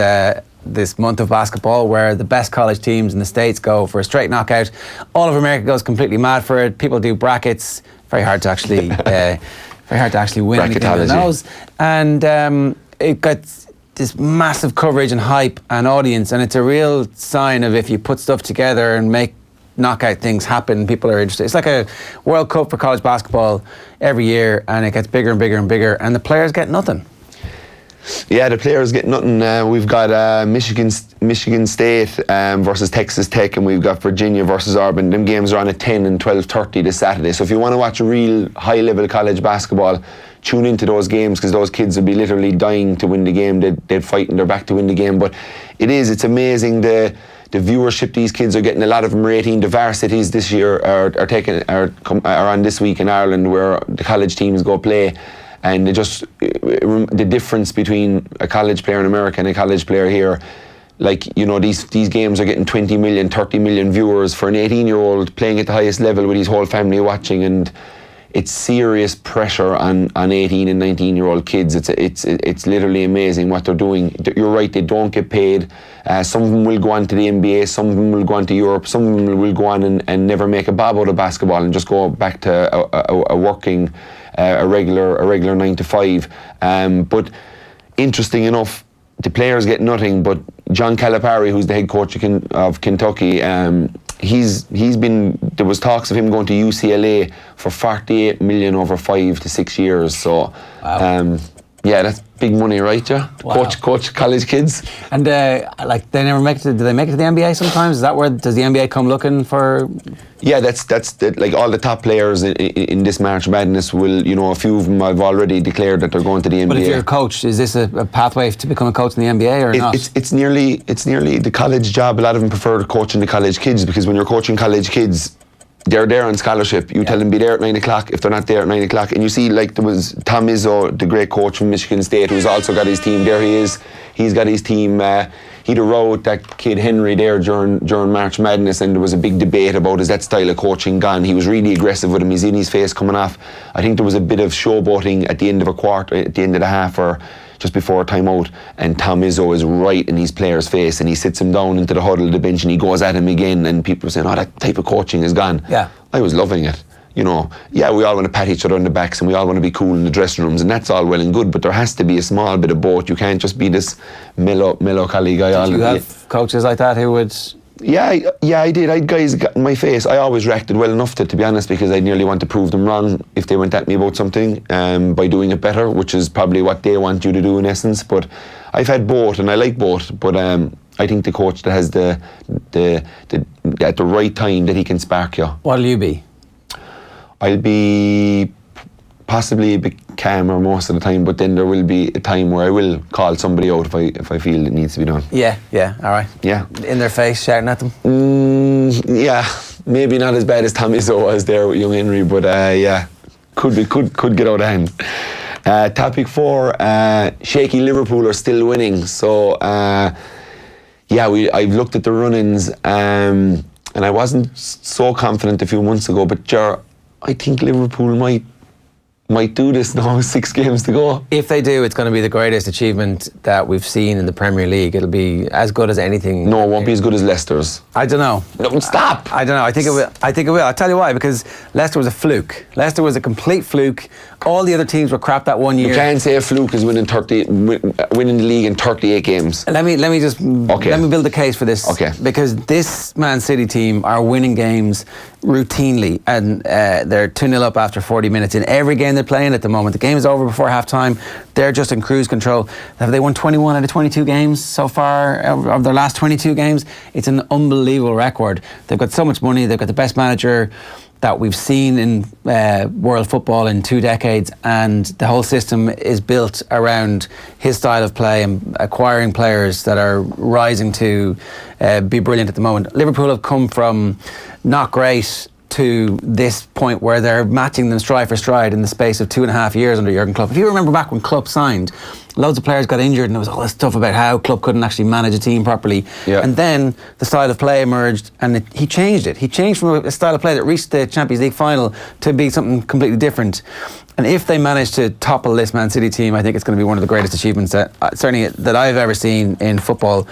this month of basketball where the best college teams in the States go for a straight knockout. All of America goes completely mad for it. People do brackets. Very hard to actually win anything with those. And it gets this massive coverage and hype and audience, and it's a real sign of if you put stuff together and make knockout things happen. People are interested. It's like a World Cup for college basketball every year, and it gets bigger and bigger and bigger, and the players get nothing. Yeah, the players get nothing. We've got Michigan State versus Texas Tech, and we've got Virginia versus Auburn. Them games are on at 10 and 12:30 this Saturday. So if you want to watch a real high-level college basketball, tune into those games, because those kids would be literally dying to win the game. They'd fight in their back to win the game. But it's amazing the viewership these kids are getting. A lot of them are 18. The varsities this year are on this week in Ireland, where the college teams go play. And the difference between a college player in America and a college player here, these games are getting 20 million, 30 million viewers for an 18-year-old playing at the highest level with his whole family watching, and it's serious pressure on 18 and 19-year-old kids. It's literally amazing what they're doing. You're right, they don't get paid. Some of them will go on to the NBA, some of them will go on to Europe, some of them will go on and never make a bob out of basketball and just go back to a working, a regular 9 to 5. But interesting enough, the players get nothing, but John Calipari, who's the head coach of Kentucky, there was talks of him going to UCLA for 48 million over 5 to 6 years. So, wow. That's big money, right? Yeah. Wow. Coach college kids. And they never make it. Do they make it to the NBA sometimes? Is that where does the NBA come looking for? Yeah, that's all the top players in this March Madness will. A few of them have already declared that they're going to the NBA. But if you're a coach, is this a pathway to become a coach in the NBA or not? It's nearly the college job. A lot of them prefer coaching the college kids, because when you're coaching college kids, they're there on scholarship. You tell them be there at 9 o'clock if they're not there at 9 o'clock. And you see, there was Tom Izzo, the great coach from Michigan State, who's also got his team. There he is. He's got his team. He'd a row with that kid Henry there during March Madness, and there was a big debate about, is that style of coaching gone? He was really aggressive with him. He's in his face coming off. I think there was a bit of showboating at the end of a quarter, at the end of the half, or just before a timeout, and Tom Izzo is right in his player's face, and he sits him down into the huddle of the bench, and he goes at him again, and people are saying, that type of coaching is gone. Yeah. I was loving it. We all want to pat each other on the backs, and we all want to be cool in the dressing rooms, and that's all well and good, but there has to be a small bit of both. You can't just be this melancholy guy. Did you have coaches like that who would... Yeah, I did. I had guys got in my face. I always reacted well enough to be honest, because I nearly want to prove them wrong if they went at me about something, by doing it better, which is probably what they want you to do in essence. But I've had both, and I like both. But I think the coach that has the at the right time that he can spark you. What'll you be? I'll be possibly a bit calmer most of the time, but then there will be a time where I will call somebody out if I feel it needs to be done. Yeah, all right. Yeah. In their face, shouting at them? Yeah, maybe not as bad as Tom Izzo was there with young Henry, but could get out of hand. Topic 4, shaky Liverpool are still winning. So, I've looked at the run-ins, and I wasn't so confident a few months ago, but I think Liverpool might do this now, 6 games to go. If they do, it's going to be the greatest achievement that we've seen in the Premier League. It'll be as good as anything. No, it won't be as good as Leicester's. I don't know. No, stop. I don't know. I think it will. I'll tell you why. Because Leicester was a fluke. Leicester was a complete fluke. All the other teams were crap that one year. You can't say a fluke is winning the league in 38 games. Let me build a case for this. Okay. Because this Man City team are winning games routinely, and they're 2-0 up after 40 minutes in every game they're playing at the moment. The game is over before half time. They're just in cruise control. Have they won 21 out of 22 games so far of their last 22 games? It's an unbelievable record. They've got so much money. They've got the best manager that we've seen in world football in 2 decades, and the whole system is built around his style of play and acquiring players that are rising to be brilliant at the moment. Liverpool have come from not great to this point where they're matching them stride for stride in the space of 2.5 years under Jurgen Klopp. If you remember back when Klopp signed, loads of players got injured and there was all this stuff about how Klopp couldn't actually manage a team properly. Yeah. And then the style of play emerged, and he changed it. He changed from a style of play that reached the Champions League final to be something completely different. And if they manage to topple this Man City team, I think it's going to be one of the greatest achievements that certainly that I've ever seen in football.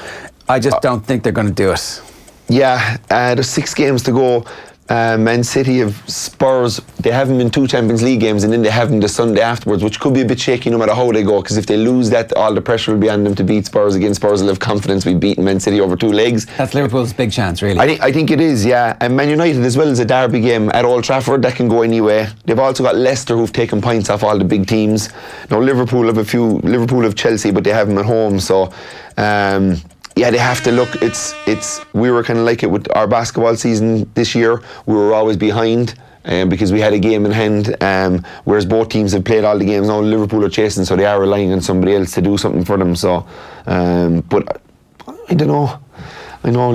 I just don't think they're going to do it. Yeah, there's 6 games to go. Man City have Spurs. They have them in 2 Champions League games, and then they have them the Sunday afterwards, which could be a bit shaky no matter how they go, because if they lose that, all the pressure will be on them to beat Spurs again. Spurs will have confidence we've beaten Man City over 2 legs. That's Liverpool's big chance, really. I think it is, yeah. And Man United as well as a derby game at Old Trafford, that can go anyway. They've also got Leicester, who've taken points off all the big teams. Now Liverpool have Chelsea, but they have them at home, so yeah, they have to look. We were kind of like it with our basketball season this year. We were always behind because we had a game in hand, whereas both teams have played all the games. Now Liverpool are chasing, so they are relying on somebody else to do something for them. So, but I don't know. I know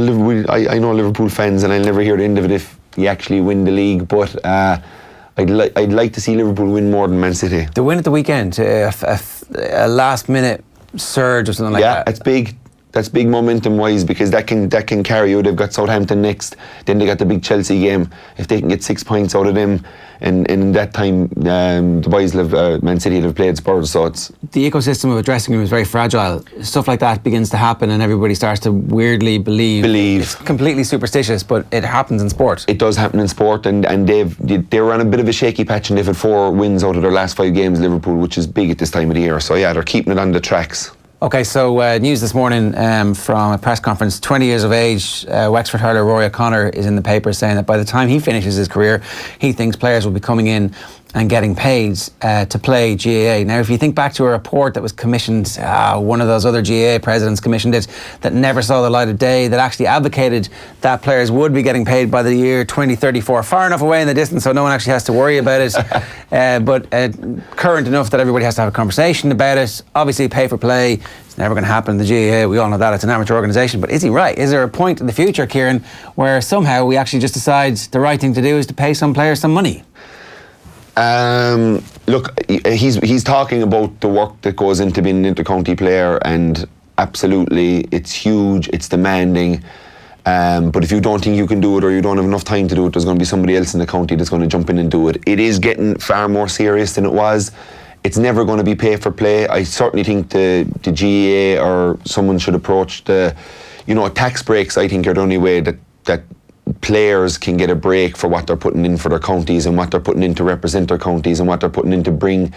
Liverpool fans, and I'll never hear the end of it if you actually win the league. But I'd like to see Liverpool win more than Man City. The win at the weekend, a last-minute surge or something like that. Yeah, it's big. That's big momentum-wise, because that can carry you. They've got Southampton next, then they got the big Chelsea game. If they can get 6 points out of them, and in that time, the boys Man City have played Spurs, so it's... The ecosystem of a dressing room is very fragile. Stuff like that begins to happen, and everybody starts to weirdly believe. It's completely superstitious, but it happens in sport. It does happen in sport, and they were on a bit of a shaky patch, and they've had 4 wins out of their last 5 games, Liverpool, which is big at this time of the year. So yeah, they're keeping it on the tracks. Okay, so news this morning from a press conference. 20 years of age, Wexford hurler Rory O'Connor is in the paper saying that by the time he finishes his career, he thinks players will be coming in and getting paid to play GAA. Now, if you think back to a report that was commissioned, one of those other GAA presidents commissioned it, that never saw the light of day, that actually advocated that players would be getting paid by the year 2034, far enough away in the distance so no one actually has to worry about it, but current enough that everybody has to have a conversation about it. Obviously, pay for play, it's never going to happen in the GAA, we all know that, it's an amateur organisation, but is he right? Is there a point in the future, Kieran, where somehow we actually just decide the right thing to do is to pay some players some money? Look, he's talking about the work that goes into being an inter-county player, and absolutely it's huge, it's demanding, but if you don't think you can do it, or you don't have enough time to do it, there's going to be somebody else in the county that's going to jump in and do it. It is getting far more serious than it was. It's never going to be pay for play. I certainly think the GAA or someone should approach tax breaks. I think are the only way that players can get a break for what they're putting in for their counties, and what they're putting in to represent their counties, and what they're putting in to bring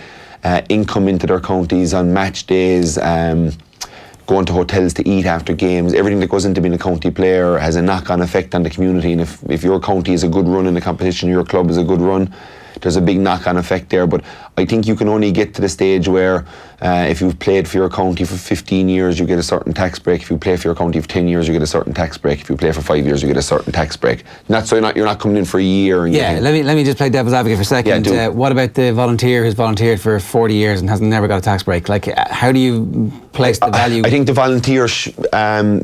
income into their counties on match days, going to hotels to eat after games. Everything that goes into being a county player has a knock-on effect on the community, and if your county is a good run in the competition, your club is a good run, there's a big knock-on effect there. But I think you can only get to the stage where if you've played for your county for 15 years, you get a certain tax break. If you play for your county for 10 years, you get a certain tax break. If you play for 5 years, you get a certain tax break. Not so you're not coming in for a year. And let me just play devil's advocate for a second. Yeah, what about the volunteer who's volunteered for 40 years and has never got a tax break? Like, how do you place the value? I think the volunteer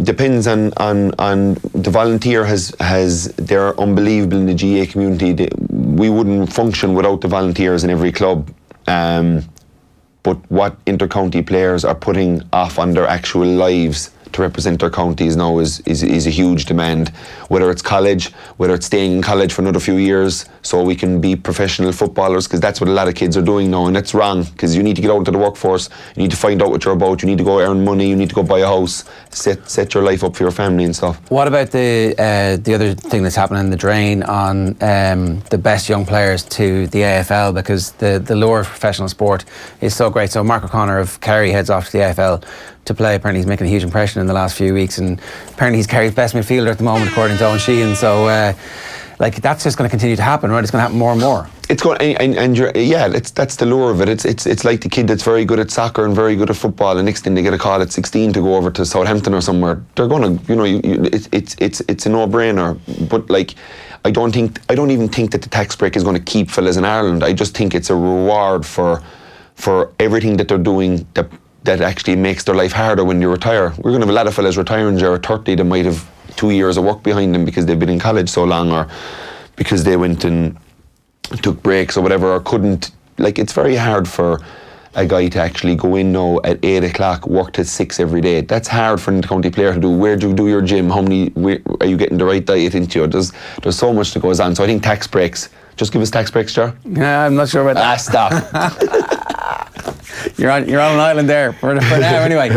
depends on the volunteer has they're unbelievable in the GAA community. We wouldn't function without the volunteers in every club. But what inter-county players are putting off on their actual lives to represent their counties now is a huge demand. Whether it's college, whether it's staying in college for another few years so we can be professional footballers, because that's what a lot of kids are doing now, and that's wrong, because you need to get out into the workforce, you need to find out what you're about, you need to go earn money, you need to go buy a house, set your life up for your family and stuff. What about the other thing that's happening, the drain on the best young players to the AFL, because the lure of professional sport is so great. So Mark O'Connor of Kerry heads off to the AFL to play. Apparently he's making a huge impression in the last few weeks, and apparently he's Kerry's best midfielder at the moment, according to Owen Sheehan. So that's just going to continue to happen, right? It's going to happen more and more. It's going, that's the lure of it. It's like the kid that's very good at soccer and very good at football, and next thing they get a call at 16 to go over to Southampton or somewhere. They're going to, it's a no-brainer. But like, I don't even think that the tax break is going to keep fellas in Ireland. I just think it's a reward for everything that they're doing that actually makes their life harder when you retire. We're going to have a lot of fellas retiring there at 30 that might have 2 years of work behind them because they've been in college so long, or because they went and took breaks or whatever, or couldn't. Like, it's very hard for a guy to actually go in now at 8 o'clock, work till 6 every day. That's hard for an inter-county player to do. Where do you do your gym? Where are you getting the right diet into you? There's so much that goes on. So I think tax breaks. Just give us tax breaks, Jar. Yeah, I'm not sure about that. Stop. You're on an island there for now. Anyway,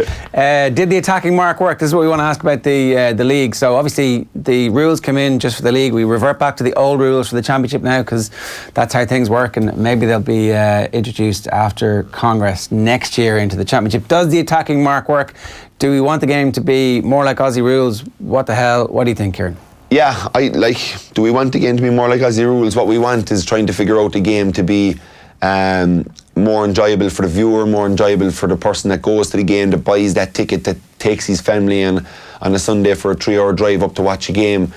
did the attacking mark work? This is what we want to ask about the league. So obviously the rules come in just for the league. We revert back to the old rules for the championship now because that's how things work, and maybe they'll be introduced after Congress next year into the championship. Does the attacking mark work? Do we want the game to be more like Aussie rules? What the hell? What do you think, Kieran? Yeah, do we want the game to be more like Aussie rules? What we want is trying to figure out the game to be more enjoyable for the viewer, more enjoyable for the person that goes to the game, that buys that ticket, that takes his family on a Sunday for a 3-hour drive up to watch a game.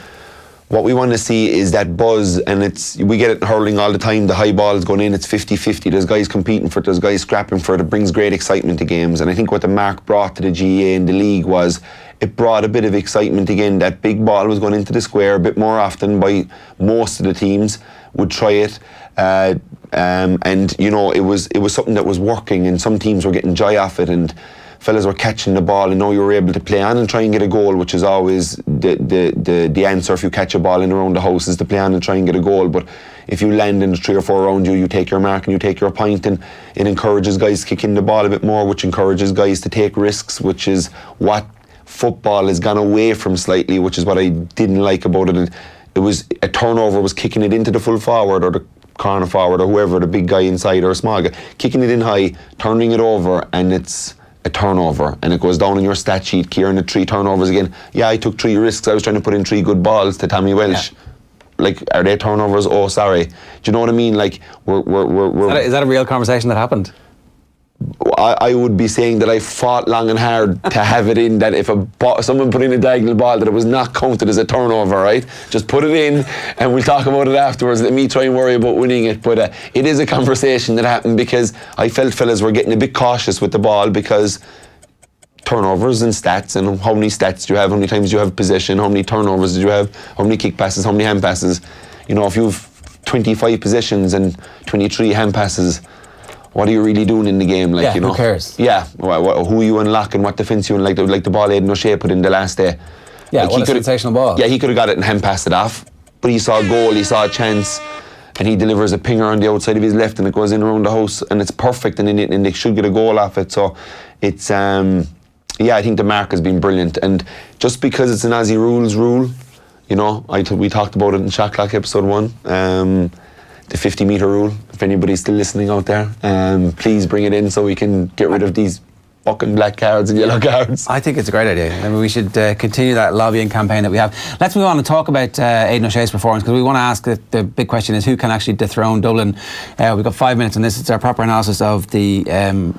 What we want to see is that buzz, and we get it hurling all the time, the high ball's going in, it's 50-50, there's guys competing for it, there's guys scrapping for it. It brings great excitement to games, and I think what the mark brought to the GAA and the league was it brought a bit of excitement again. That big ball was going into the square a bit more often by most of the teams would try it, and you know, it was something that was working, and some teams were getting joy off it, and fellas were catching the ball, and now you were able to play on and try and get a goal, which is always the answer. If you catch a ball in around the house, is to play on and try and get a goal. But if you land in the 3 or 4 around you, you take your mark and you take your point, and it encourages guys to kick in the ball a bit more, which encourages guys to take risks, which is what football has gone away from slightly, which is what I didn't like about it. It was a turnover was kicking it into the full forward or the corner forward or whoever, the big guy inside or a small guy, kicking it in high, turning it over, and it's a turnover, and it goes down in your stat sheet. Kieran had 3 turnovers again. Yeah, I took 3 risks. I was trying to put in 3 good balls to Tommy Welsh. Yeah. Like, are they turnovers? Oh, sorry. Do you know what I mean? Like, Is that a real conversation that happened? I would be saying that I fought long and hard to have it in, that if someone put in a diagonal ball, that it was not counted as a turnover, right? Just put it in and we'll talk about it afterwards. Let me try and worry about winning it. But it is a conversation that happened because I felt fellas were getting a bit cautious with the ball, because turnovers and stats, and how many stats do you have, how many times do you have possession, how many turnovers did you have, how many kick passes, how many hand passes. You know, if you have 25 possessions and 23 hand passes, what are you really doing in the game? Like, you know, who cares? Yeah, who you unlock and what defence you unlock, like the ball Aidan O'Shea put in the last day. Yeah, like, what a sensational ball. Yeah, he could have got it and hand passed it off, but he saw a goal, he saw a chance, and he delivers a pinger on the outside of his left, and it goes in around the house, and it's perfect, and they should get a goal off it. So it's yeah, I think the mark has been brilliant, and just because it's an Aussie rules rule, you know, we talked about it in Shot Clock episode 1. The 50-metre rule, if anybody's still listening out there, please bring it in so we can get rid of these fucking black cards and yellow cards. I think it's a great idea. I mean, we should continue that lobbying campaign that we have. Let's move on and talk about Aidan O'Shea's performance, because we want to ask the big question is who can actually dethrone Dublin. We've got 5 minutes on this. It's our proper analysis of the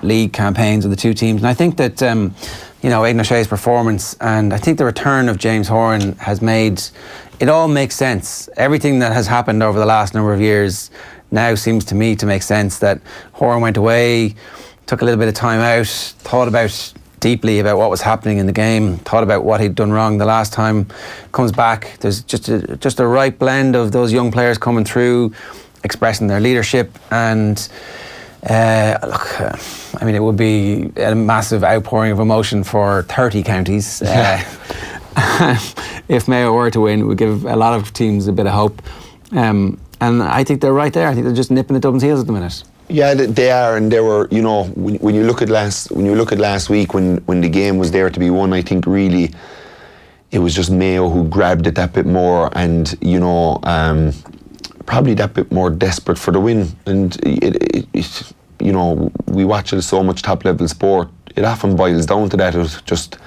league campaigns of the 2 teams, and I think that you know, Aidan O'Shea's performance, and I think the return of James Horan has made it all make sense. Everything that has happened over the last number of years now seems to me to make sense. That Horan went away, took a little bit of time out, thought deeply about what was happening in the game, thought about what he'd done wrong the last time, comes back. There's just a right blend of those young players coming through, expressing their leadership, and look, I mean, it would be a massive outpouring of emotion for 30 counties. If Mayo were to win, it would give a lot of teams a bit of hope. And I think they're right there. I think they're just nipping at Dublin's heels at the minute. Yeah, they are, and they were. You know, when you look at last week, when the game was there to be won, I think really it was just Mayo who grabbed it that bit more, and you know, probably that bit more desperate for the win. And it you know, we watch it so much top level sport. It often boils down to that. It was just,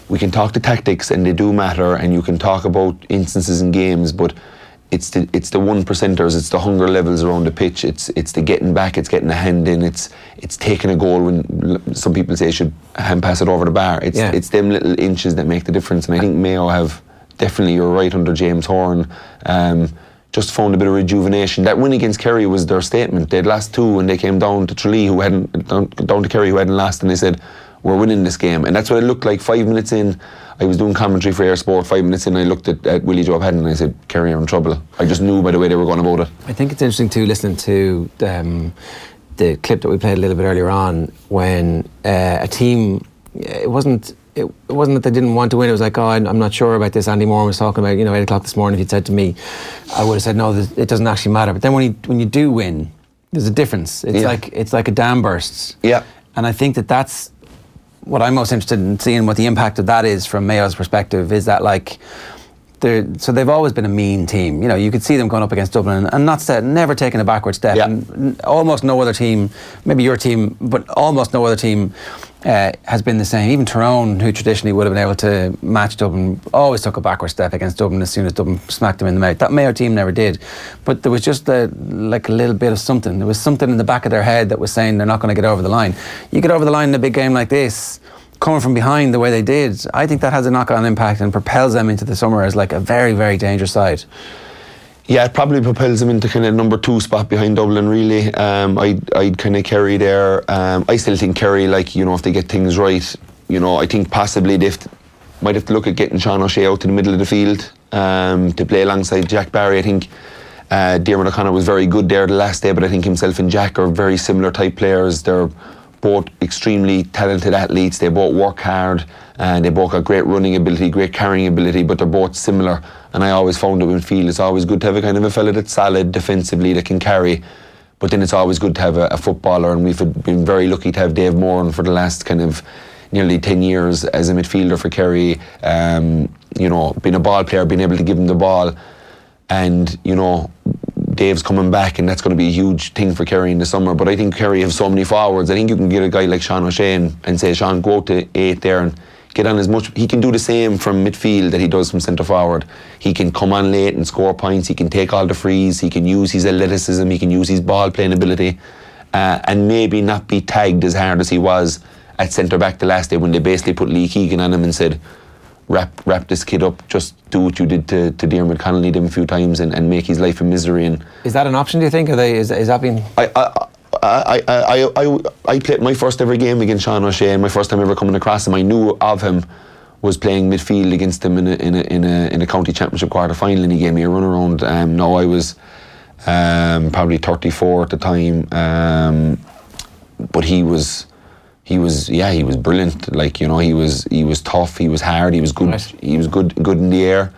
we can talk the tactics and they do matter, and you can talk about instances in games, but it's the 1%ers, it's the hunger levels around the pitch, it's the getting back, it's getting a hand in, it's taking a goal when some people say you should hand pass it over the bar. It's them little inches that make the difference, and I think Mayo have definitely, you're right, under James Horan, just found a bit of rejuvenation. That win against Kerry was their statement. They'd lost 2 and they came down to Tralee, down to Kerry, who hadn't lost, and they said, we're winning this game. And that's what it looked like 5 minutes in. I was doing commentary for Air Sport. 5 minutes in, I looked at Willie Joe Hadden and I said, Kerry are in trouble. I just knew by the way they were going about it. I think it's interesting too, listening to the clip that we played a little bit earlier on, when a team, it wasn't that they didn't want to win. It was like, I'm not sure about this. Andy Moore was talking about, 8 o'clock this morning. If you'd said to me, I would have said, no, it doesn't actually matter. But then when you do win, There's a difference. It's like a dam bursts. Yeah. And I think that's what I'm most interested in seeing, what the impact of that is from Mayo's perspective, is that so they've always been a mean team. You know, you could see them going up against Dublin and never taking a backward step. Yeah. And almost no other team, maybe your team, but almost no other team has been the same. Even Tyrone, who traditionally would have been able to match Dublin, always took a backward step against Dublin as soon as Dublin smacked them in the mouth. That Mayo team never did. But there was just a little bit of something. There was something in the back of their head that was saying they're not going to get over the line. You get over the line in a big game like this, coming from behind the way they did, I think that has a knock-on impact and propels them into the summer as like a very, very dangerous side. Yeah, it probably propels them into kind of number 2 spot behind Dublin, really. I'd kind of Kerry there. I still think Kerry, if they get things right, I think possibly they might have to look at getting Sean O'Shea out to the middle of the field to play alongside Jack Barry. I think Diarmuid O'Connor was very good there the last day, but I think himself and Jack are very similar type players. They're both extremely talented athletes. They both work hard and they both got great running ability, great carrying ability, but they're both similar. And I always found it in field, it's always good to have a kind of a fella that's solid defensively, that can carry, but then it's always good to have a footballer, and we've been very lucky to have Dave Moran for the last kind of nearly 10 years as a midfielder for Kerry, being a ball player, being able to give him the ball, and Dave's coming back, and that's going to be a huge thing for Kerry in the summer. But I think Kerry have so many forwards. I think you can get a guy like Sean O'Shea and say, Sean, go out to 8 there and get on as much. He can do the same from midfield that he does from centre forward. He can come on late and score points. He can take all the frees. He can use his athleticism. He can use his ball playing ability, and maybe not be tagged as hard as he was at centre back the last day when they basically put Lee Keegan on him and said, wrap this kid up, just do what you did to Diarmuid Connolly them a few times and make his life a misery. And is that an option, do you think? Is that been... I played my first ever game against Sean O'Shea, and my first time ever coming across him, I knew of him, was playing midfield against him in a county championship quarter final, and he gave me a run around. Now I was probably 34 at the time, but he was brilliant. He was tough, he was hard, he was good. Right. He was good in the air.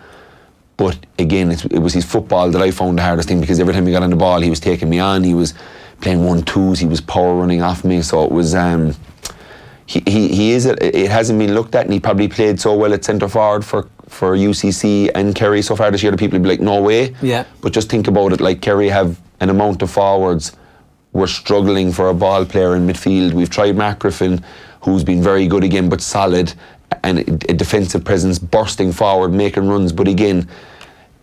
But again, it was his football that I found the hardest thing, because every time he got on the ball, he was taking me on. He was playing 1-2s. He was power running off me. So it was. He is. It hasn't been looked at, and he probably played so well at centre forward for UCC and Kerry so far this year that people would be like, no way. Yeah. But just think about it. Like, Kerry have an amount of forwards. We're struggling for a ball player in midfield. We've tried Mark Griffin, who's been very good again, but solid, and a defensive presence, bursting forward, making runs. But again,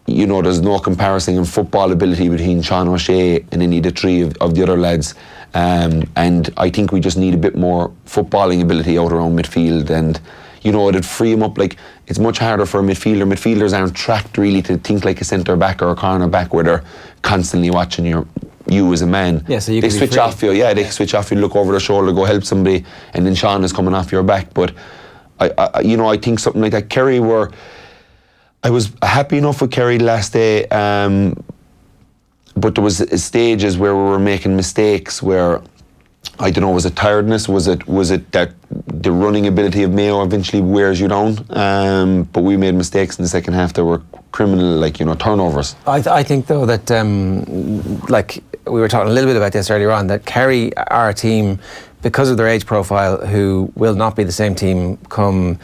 there's no comparison in football ability between Sean O'Shea and any of the three of the other lads. And I think we just need a bit more footballing ability out around midfield. And, it'd free him up. Like, it's much harder for a midfielder. Midfielders aren't tracked really to think like a centre back or a corner back, where they're constantly watching you as a man. Yeah, so they switch off you. Yeah, they switch off you, look over their shoulder, go help somebody, and then Sean is coming off your back. But I think something like that. Kerry I was happy enough with Kerry last day, but there was stages where we were making mistakes where, I don't know, was it tiredness? Was it that the running ability of Mayo eventually wears you down? But we made mistakes in the second half that were criminal, turnovers. I think though that, we were talking a little bit about this earlier on, that Kerry are a team, because of their age profile, who will not be the same team come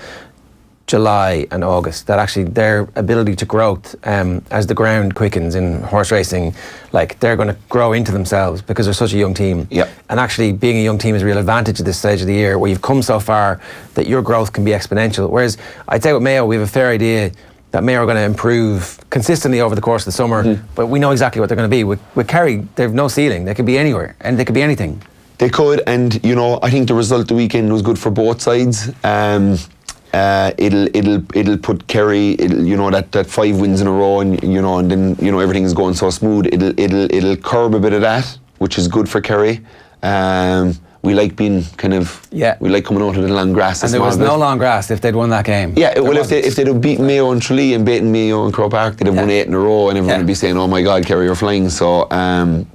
July and August, that actually their ability to growth, as the ground quickens in horse racing, they're going to grow into themselves because they're such a young team. Yep. And actually being a young team is a real advantage at this stage of the year, where you've come so far that your growth can be exponential. Whereas I'd say with Mayo, we have a fair idea that Mayo are going to improve consistently over the course of the summer, but we know exactly what they're going to be. With Kerry, they have no ceiling. They could be anywhere, and they could be anything. They could, and I think the result of the weekend was good for both sides. It'll put Kerry, that 5 wins in a row, and then everything is going so smooth. It'll curb a bit of that, which is good for Kerry. we like being kind of, we like coming out of the long grass. And there was no long grass if they'd won that game. Yeah, well, if they'd have beaten Mayo and Tralee and beaten Mayo and Croke Park, they'd have won 8 in a row, and everyone would be saying, "Oh my God, Kerry, you're flying." So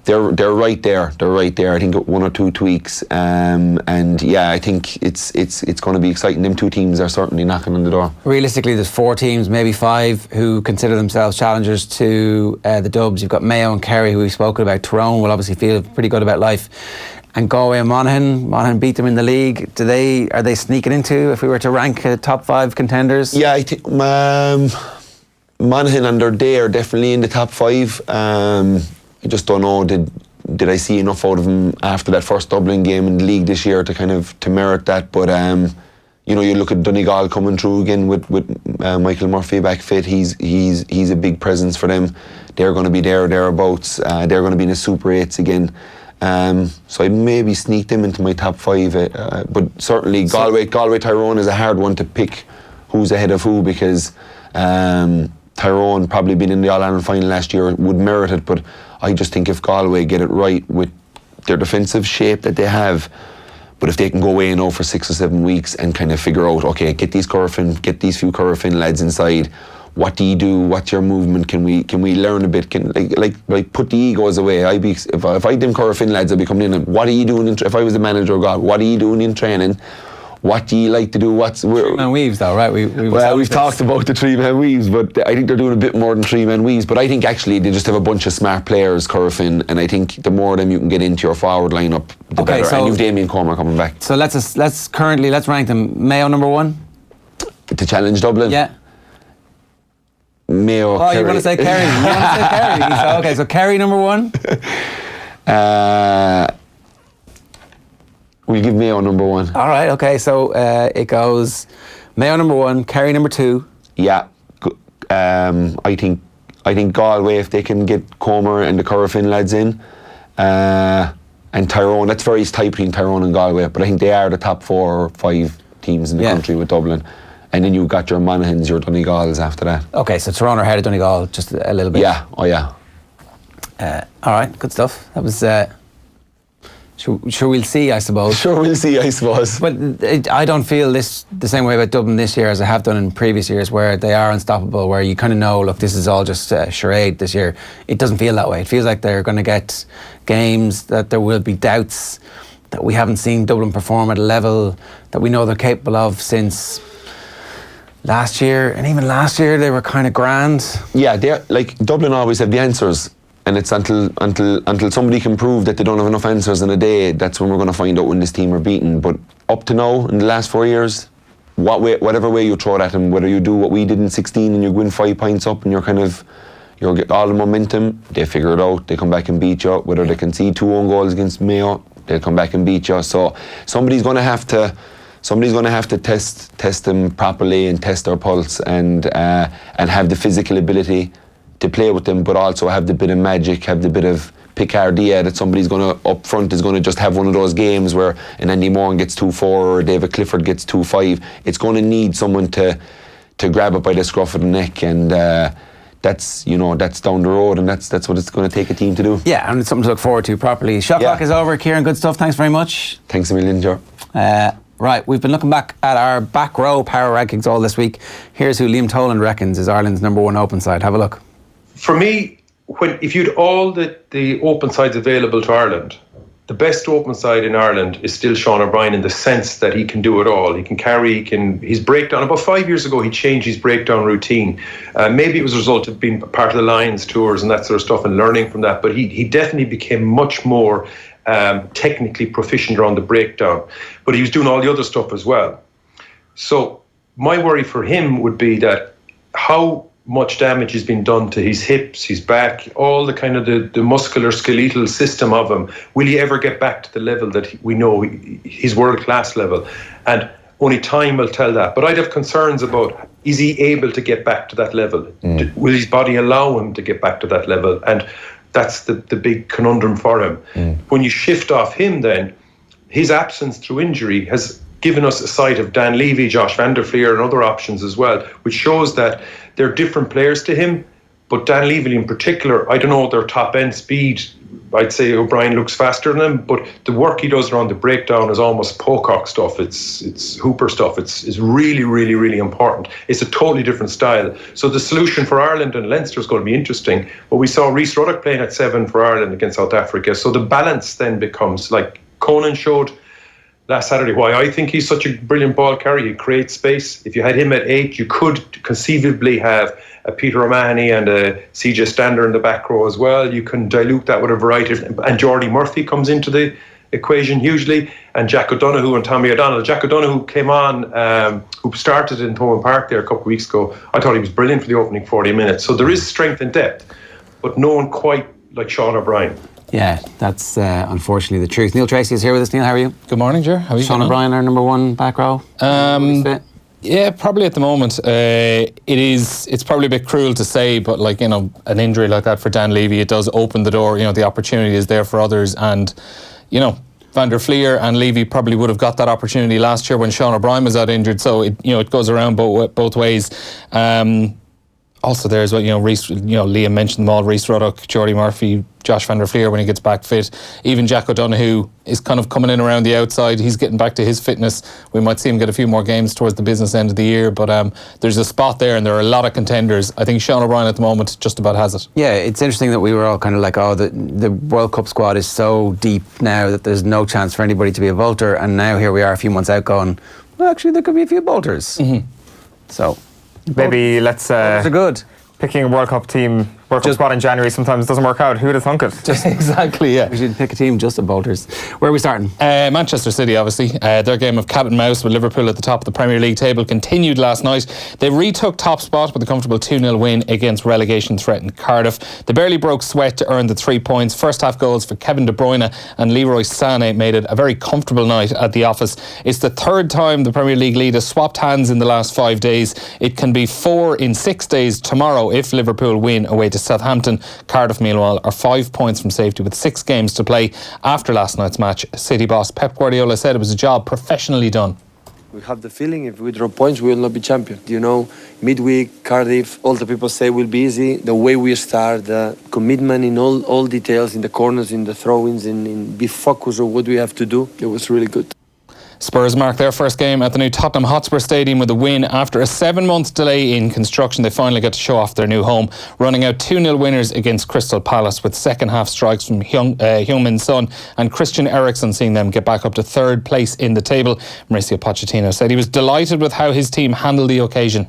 they're right there. They're right there. I think 1 or 2 tweaks, and I think it's going to be exciting. Them 2 teams are certainly knocking on the door. Realistically, there's 4 teams, maybe 5, who consider themselves challengers to the Dubs. You've got Mayo and Kerry, who we've spoken about. Tyrone will obviously feel pretty good about life. And Galway and Monaghan beat them in the league. Are they sneaking into, if we were to rank top 5 contenders? Yeah, I think Monaghan on their day are definitely in the top 5. I just don't know, did I see enough out of them after that first Dublin game in the league this year to merit that? But you look at Donegal coming through again with Michael Murphy back fit. He's a big presence for them. They're going to be thereabouts. They're going to be in the Super 8s again. So I'd maybe sneak them into my top 5, but certainly Galway Tyrone is a hard one to pick who's ahead of who, because Tyrone, probably been in the All-Ireland final last year, would merit it, but I just think if Galway get it right with their defensive shape that they have, but if they can go away now for 6 or 7 weeks and kind of figure out, okay, get these few Corofin lads inside. What do you do? What's your movement? Can we learn a bit? Like put the egos away. If I them Corofin lads, I'd be coming in and, what are you doing? If I was the manager of God, what are you doing in training? What do you like to do? 3-man weaves, though, right? We've talked about the 3-man weaves, but I think they're doing a bit more than 3-man weaves. But I think actually they just have a bunch of smart players, Corofin, and I think the more of them you can get into your forward lineup, the better. So, and you've Damien Cormack coming back. So let's rank them. Mayo number 1 to challenge Dublin. Yeah. Mayo. Oh, Kerry. You want to say Kerry? Okay, so Kerry number 1. We'll give Mayo number 1. All right, okay, so it goes Mayo number 1, Kerry number 2. Yeah, I think Galway, if they can get Comer and the Corofin lads in, and Tyrone. That's very tight between Tyrone and Galway, but I think they are the top 4 or 5 teams in the country with Dublin. And then you've got your Monaghans, your Donegals after that. Okay, so Tyrone are ahead of Donegal just a little bit. Yeah, all right, good stuff. That was... Sure, we'll see, I suppose. But I don't feel the same way about Dublin this year as I have done in previous years, where they are unstoppable, where you kind of know, look, this is all just charade this year. It doesn't feel that way. It feels like they're going to get games, that there will be doubts, that we haven't seen Dublin perform at a level that we know they're capable of since last year. And even last year, they were kind of grand. Yeah, Dublin always have the answers. And it's until somebody can prove that they don't have enough answers in a day, that's when we're going to find out when this team are beaten. But up to now, in the last 4 years, whatever way you throw it at them, whether you do what we did in 16 and you win 5 points up and you'll get all the momentum, they figure it out, they come back and beat you. Whether they can see 2 own goals against Mayo, they'll come back and beat you. So somebody's going to have to test them properly and test their pulse and have the physical ability to play with them, but also have the bit of magic, have the bit of picardia that somebody's going to, up front, is going to just have one of those games where an Andy Moran gets 2-4 or David Clifford gets 2-5. It's going to need someone to grab it by the scruff of the neck, and that's down the road, and that's what it's going to take a team to do. Yeah, and it's something to look forward to properly. Shot clock is over. Kieran, good stuff. Thanks very much. Thanks a million, Joe. Right, we've been looking back at our back row power rankings all this week. Here's who Liam Toland reckons is Ireland's number 1 open side. Have a look. For me, if you'd all the open sides available to Ireland, the best open side in Ireland is still Sean O'Brien, in the sense that he can do it all. He can carry, his breakdown. About 5 years ago, he changed his breakdown routine. Maybe it was a result of being part of the Lions tours and that sort of stuff and learning from that. But he definitely became much more technically proficient around the breakdown. But he was doing all the other stuff as well. So my worry for him would be that how much damage has been done to his hips, his back, all the kind of the muscular skeletal system of him. Will he ever get back to the level that we know, his world-class level? And only time will tell that. But I'd have concerns about, is he able to get back to that level? Will his body allow him to get back to that level? And that's the big conundrum for him. When you shift off him then, his absence through injury has given us a sight of Dan Levy, Josh van der Fleer and other options as well, which shows that they're different players to him. But Dan Levy in particular, I don't know their top end speed I'd say O'Brien looks faster than him, but the work he does around the breakdown is almost Pocock stuff. It's Hooper stuff. It's really, really, really important. It's a totally different style. So the solution for Ireland and Leinster is going to be interesting. But we saw Rhys Ruddock playing at 7 for Ireland against South Africa. So the balance then becomes, like Conan showed last Saturday, why I think he's such a brilliant ball carrier. He creates space. If you had him at 8, you could conceivably have a Peter O'Mahony and a CJ Stander in the back row as well. You can dilute that with a variety of, and Jordy Murphy comes into the equation hugely, and Jack O'Donoghue and Tommy O'Donnell. Jack O'Donoghue came on, who started in Thomond Park there a couple of weeks ago. I thought he was brilliant for the opening 40 minutes. So there is strength and depth, but no one quite like Sean O'Brien. Yeah, that's unfortunately the truth. Neil Treacy is here with us. Neil, how are you? Good morning, Ger. How are you? Sean O'Brien, our number 1 back row. Yeah, probably at the moment. It's probably a bit cruel to say, but like, an injury like that for Dan Levy, it does open the door. The opportunity is there for others, and Van der Fleer and Levy probably would have got that opportunity last year when Sean O'Brien was out injured. So it goes around both ways. Also there as well, Liam mentioned them all, Rhys Ruddock, Jordy Murphy, Josh Van der Fleer when he gets back fit. Even Jack O'Donoghue is kind of coming in around the outside. He's getting back to his fitness. We might see him get a few more games towards the business end of the year, but there's a spot there and there are a lot of contenders. I think Sean O'Brien at the moment just about has it. Yeah, it's interesting that we were all kind of like, the World Cup squad is so deep now that there's no chance for anybody to be a vaulter, and now here we are a few months out going, well, actually there could be a few vaulters. Mm-hmm. So maybe let's are good. Picking a World Cup team, World Cup squad in January sometimes doesn't work out. Who would have thunk it? Just exactly, yeah. We should pick a team just of bolters. Where are we starting? Manchester City, obviously. Their game of cat and mouse with Liverpool at the top of the Premier League table continued last night. They retook top spot with a comfortable 2-0 win against relegation-threatened Cardiff. They barely broke sweat to earn the 3 points. First half goals for Kevin De Bruyne and Leroy Sané made it a very comfortable night at the office. It's the third time the Premier League lead has swapped hands in the last 5 days. It can be 4 in 6 days tomorrow if Liverpool win away to Southampton. Cardiff, meanwhile, are 5 points from safety with 6 games to play. After last night's match, City boss Pep Guardiola said it was a job professionally done. We have the feeling if we drop points, we will not be champion. Midweek, Cardiff, all the people say will be easy. The way we start, the commitment in all details, in the corners, in the throw-ins, in be focused on what we have to do, it was really good. Spurs marked their first game at the new Tottenham Hotspur Stadium with a win. After a 7-month delay in construction, they finally got to show off their new home, running out 2-0 winners against Crystal Palace, with second half strikes from Heung-min Son and Christian Eriksen seeing them get back up to 3rd place in the table. Mauricio Pochettino said he was delighted with how his team handled the occasion.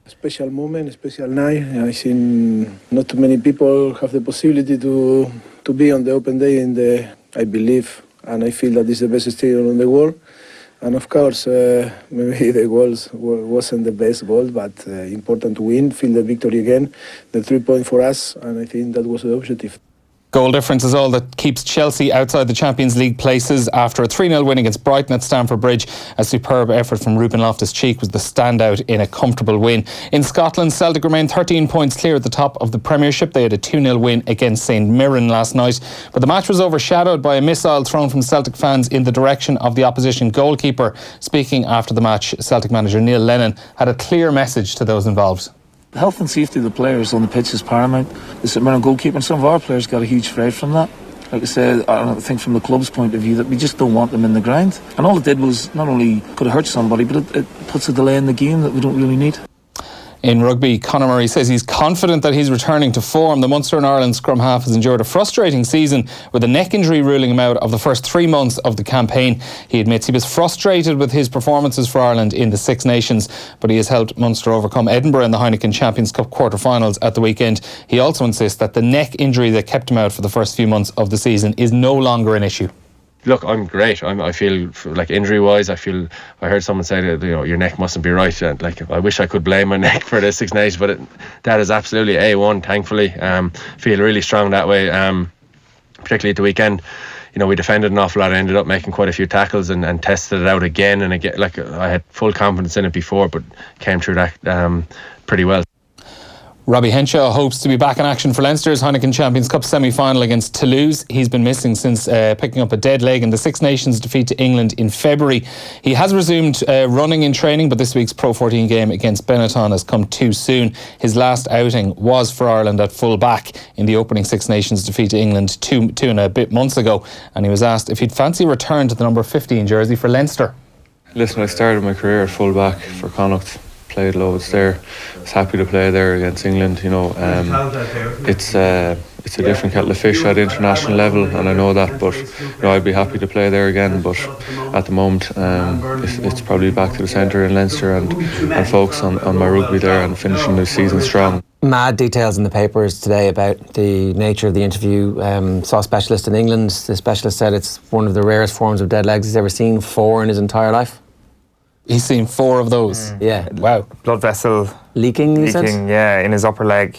A special moment, a special night. I think not too many people have the possibility to be on the open day I believe, and I feel that this is the best stadium in the world. And of course, maybe the goals wasn't the best goal, but important to win, feel the victory again, the 3 points for us, and I think that was the objective. Goal difference is all that keeps Chelsea outside the Champions League places after a 3-0 win against Brighton at Stamford Bridge. A superb effort from Ruben Loftus-Cheek was the standout in a comfortable win. In Scotland, Celtic remained 13 points clear at the top of the Premiership. They had a 2-0 win against St Mirren last night. But the match was overshadowed by a missile thrown from Celtic fans in the direction of the opposition goalkeeper. Speaking after the match, Celtic manager Neil Lennon had a clear message to those involved. The health and safety of the players on the pitch is paramount. The St Mirren goalkeeper, and some of our players got a huge fright from that. Like I said, I think from the club's point of view that we just don't want them in the ground. And all it did was not only could it hurt somebody, but it puts a delay in the game that we don't really need. In rugby, Conor Murray says he's confident that he's returning to form. The Munster and Ireland scrum half has endured a frustrating season with a neck injury ruling him out of the first 3 months of the campaign. He admits he was frustrated with his performances for Ireland in the Six Nations, but he has helped Munster overcome Edinburgh in the Heineken Champions Cup quarter-finals at the weekend. He also insists that the neck injury that kept him out for the first few months of the season is no longer an issue. Look, I'm great. I feel like injury-wise, I heard someone say that your neck mustn't be right. And I wish I could blame my neck for the Six Nations, but that is absolutely A1. Thankfully, feel really strong that way. Particularly at the weekend, we defended an awful lot. I ended up making quite a few tackles and tested it out again and again. I had full confidence in it before, but came through that pretty well. Robbie Henshaw hopes to be back in action for Leinster's Heineken Champions Cup semi-final against Toulouse. He's been missing since picking up a dead leg in the Six Nations defeat to England in February. He has resumed running in training, but this week's Pro 14 game against Benetton has come too soon. His last outing was for Ireland at full back in the opening Six Nations defeat to England two and a bit months ago, and he was asked if he'd fancy a return to the number 15 jersey for Leinster. Listen, I started my career at full back for Connacht. Played loads there. I was happy to play there against England. It's a different kettle of fish at international level, and I know that. But I'd be happy to play there again. But at the moment, it's probably back to the centre in Leinster and focus on my rugby there and finishing the season strong. Mad details in the papers today about the nature of the interview. Saw a specialist in England. The specialist said it's one of the rarest forms of dead legs he's ever seen. 4 in his entire life. He's seen 4 of those. Yeah. Wow. Blood vessel leaking, yeah, in his upper leg.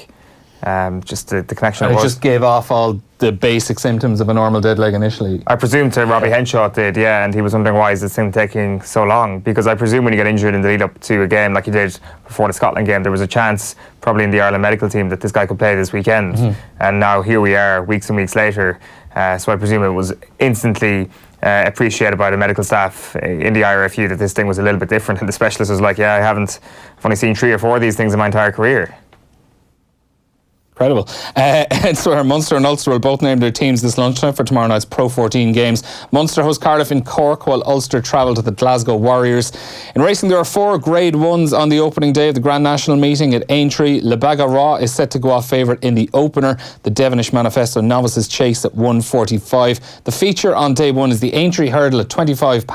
Just the connection. And it just gave off all the basic symptoms of a normal dead leg initially. I presume to Robbie Henshaw it did, yeah, and he was wondering why is this thing taking so long? Because I presume when you get injured in the lead up to a game like he did before the Scotland game, there was a chance probably in the Ireland medical team that this guy could play this weekend. And now here we are weeks and weeks later. So I presume it was instantly appreciated by the medical staff in the IRFU that this thing was a little bit different, and the specialist was like, yeah, I've only seen 3 or 4 of these things in my entire career. Incredible. So Munster and Ulster will both name their teams this lunchtime for tomorrow night's Pro 14 games. Munster host Cardiff in Cork, while Ulster travel to the Glasgow Warriors. In racing, there are 4 Grade 1s on the opening day of the Grand National meeting at Aintree. Le Bagarra is set to go off favourite in the opener. The Devonish Manifesto Novices Chase at 1:45. The feature on day 1 is the Aintree Hurdle at 3:25.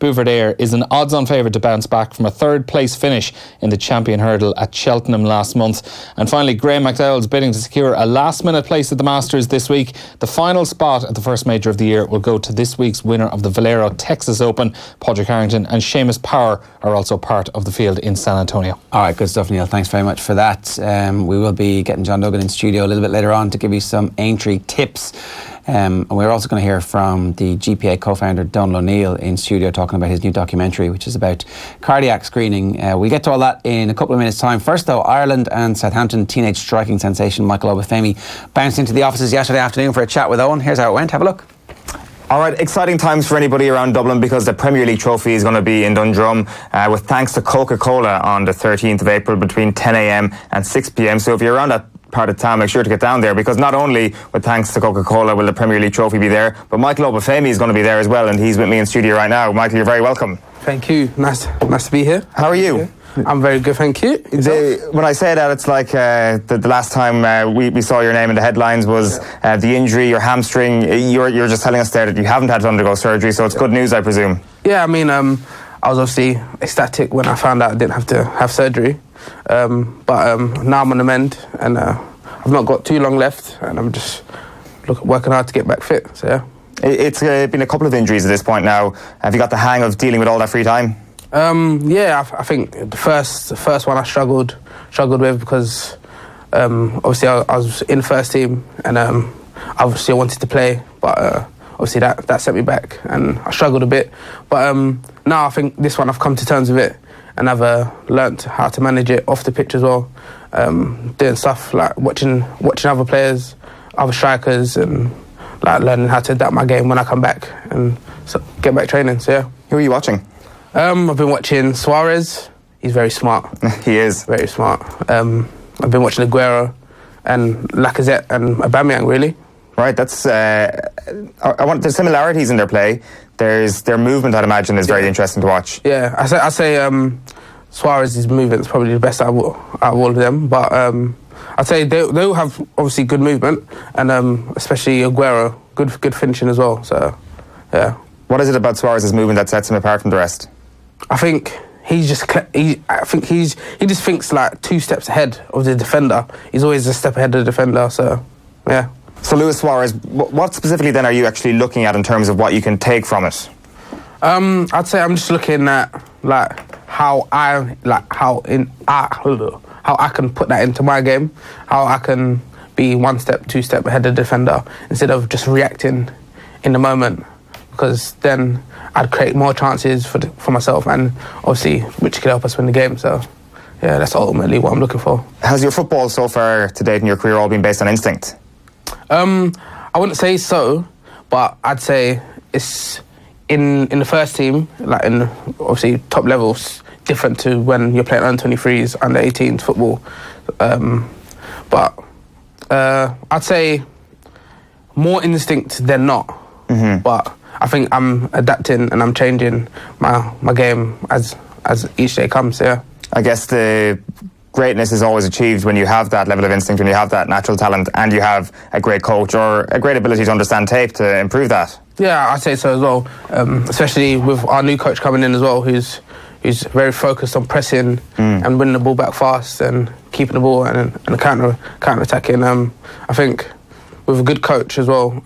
Bouverdaire is an odds-on favourite to bounce back from a 3rd place finish in the Champion Hurdle at Cheltenham last month. And finally, Graham McDowell's bidding to secure a last-minute place at the Masters this week. The final spot at the first major of the year will go to this week's winner of the Valero Texas Open. Padraig Harrington and Seamus Power are also part of the field in San Antonio. All right, good stuff, Neil. Thanks very much for that. We will be getting John Duggan in studio a little bit later on to give you some Aintree tips. And we're also going to hear from the GPA co-founder Donal O'Neill in studio talking about his new documentary, which is about cardiac screening. We'll get to all that in a couple of minutes' time. First, though, Ireland and Southampton teenage striking sensation Michael Obafemi bounced into the offices yesterday afternoon for a chat with Owen. Here's how it went. Have a look. All right, exciting times for anybody around Dublin because the Premier League trophy is going to be in Dundrum with thanks to Coca-Cola on the 13th of April between 10 a.m. and 6 p.m. So if you're around that part of town, make sure to get down there, because not only with thanks to Coca-Cola will the Premier League trophy be there, but Michael Obafemi is going to be there as well, and he's with me in studio right now. Michael, you're very welcome. Thank you. Nice to be here. How are you? I'm very good, thank you. When I say that, it's like the last time we saw your name in the headlines was the injury, your hamstring. You're just telling us there that you haven't had to undergo surgery, so it's good news, I presume. Yeah, I mean, I was obviously ecstatic when I found out I didn't have to have surgery. But now I'm on the mend, and I've not got too long left, and I'm just working hard to get back fit. So yeah. It's been a couple of injuries at this point now. Have you got the hang of dealing with all that free time? Yeah, I think the first one I struggled with because obviously I was in the first team, and obviously I wanted to play, but obviously that set me back, and I struggled a bit. But now I think this one I've come to terms with it, and I've learnt how to manage it off the pitch as well, doing stuff like watching other players, other strikers, and like learning how to adapt my game when I come back and get back training. So yeah. Who are you watching? I've been watching Suarez. He's very smart. He is. Very smart. I've been watching Aguero and Lacazette and Aubameyang, really. Right, that's... there's similarities in their play. Their movement, I'd imagine, is very interesting to watch. Yeah, I say Suarez's movement is probably the best out of all of them, but I'd say they all have obviously good movement, and especially Aguero, good finishing as well. So, yeah. What is it about Suarez's movement that sets him apart from the rest? I think he just thinks like 2 steps ahead of the defender. He's always a step ahead of the defender. So, yeah. So Luis Suarez, what specifically then are you actually looking at in terms of what you can take from it? I'd say I'm just looking at like how I can put that into my game, how I can be 1 step, 2 step ahead of the defender instead of just reacting in the moment, because then I'd create more chances for myself, and obviously which could help us win the game. So yeah, that's ultimately what I'm looking for. Has your football so far to date in your career all been based on instinct? I wouldn't say so, but I'd say it's in the first team, like in obviously top levels, different to when you're playing under 23s, under 18s football. But I'd say more instinct than not. But I think I'm adapting and I'm changing my game as each day comes. Yeah. I guess the greatness is always achieved when you have that level of instinct, when you have that natural talent, and you have a great coach or a great ability to understand tape to improve that. Yeah, I'd say so as well. Especially with our new coach coming in as well, who's very focused on pressing and winning the ball back fast and keeping the ball and counter attacking. I think with a good coach as well,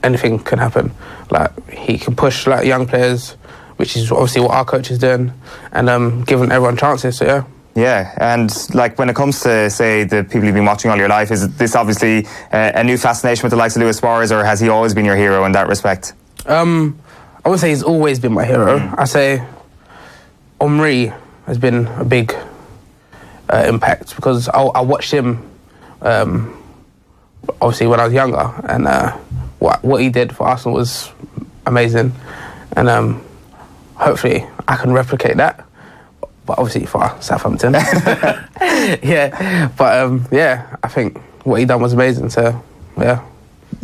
anything can happen. Like he can push like young players, which is obviously what our coach is doing, and giving everyone chances. So yeah. Yeah, and like when it comes to, say, the people you've been watching all your life, is this obviously a new fascination with the likes of Luis Suarez, or has he always been your hero in that respect? I wouldn't say he's always been my hero. I say Henry has been a big impact because I watched him obviously when I was younger, and what he did for Arsenal was amazing, and hopefully I can replicate that. But obviously for Southampton. Yeah, but yeah, I think what he done was amazing, so yeah.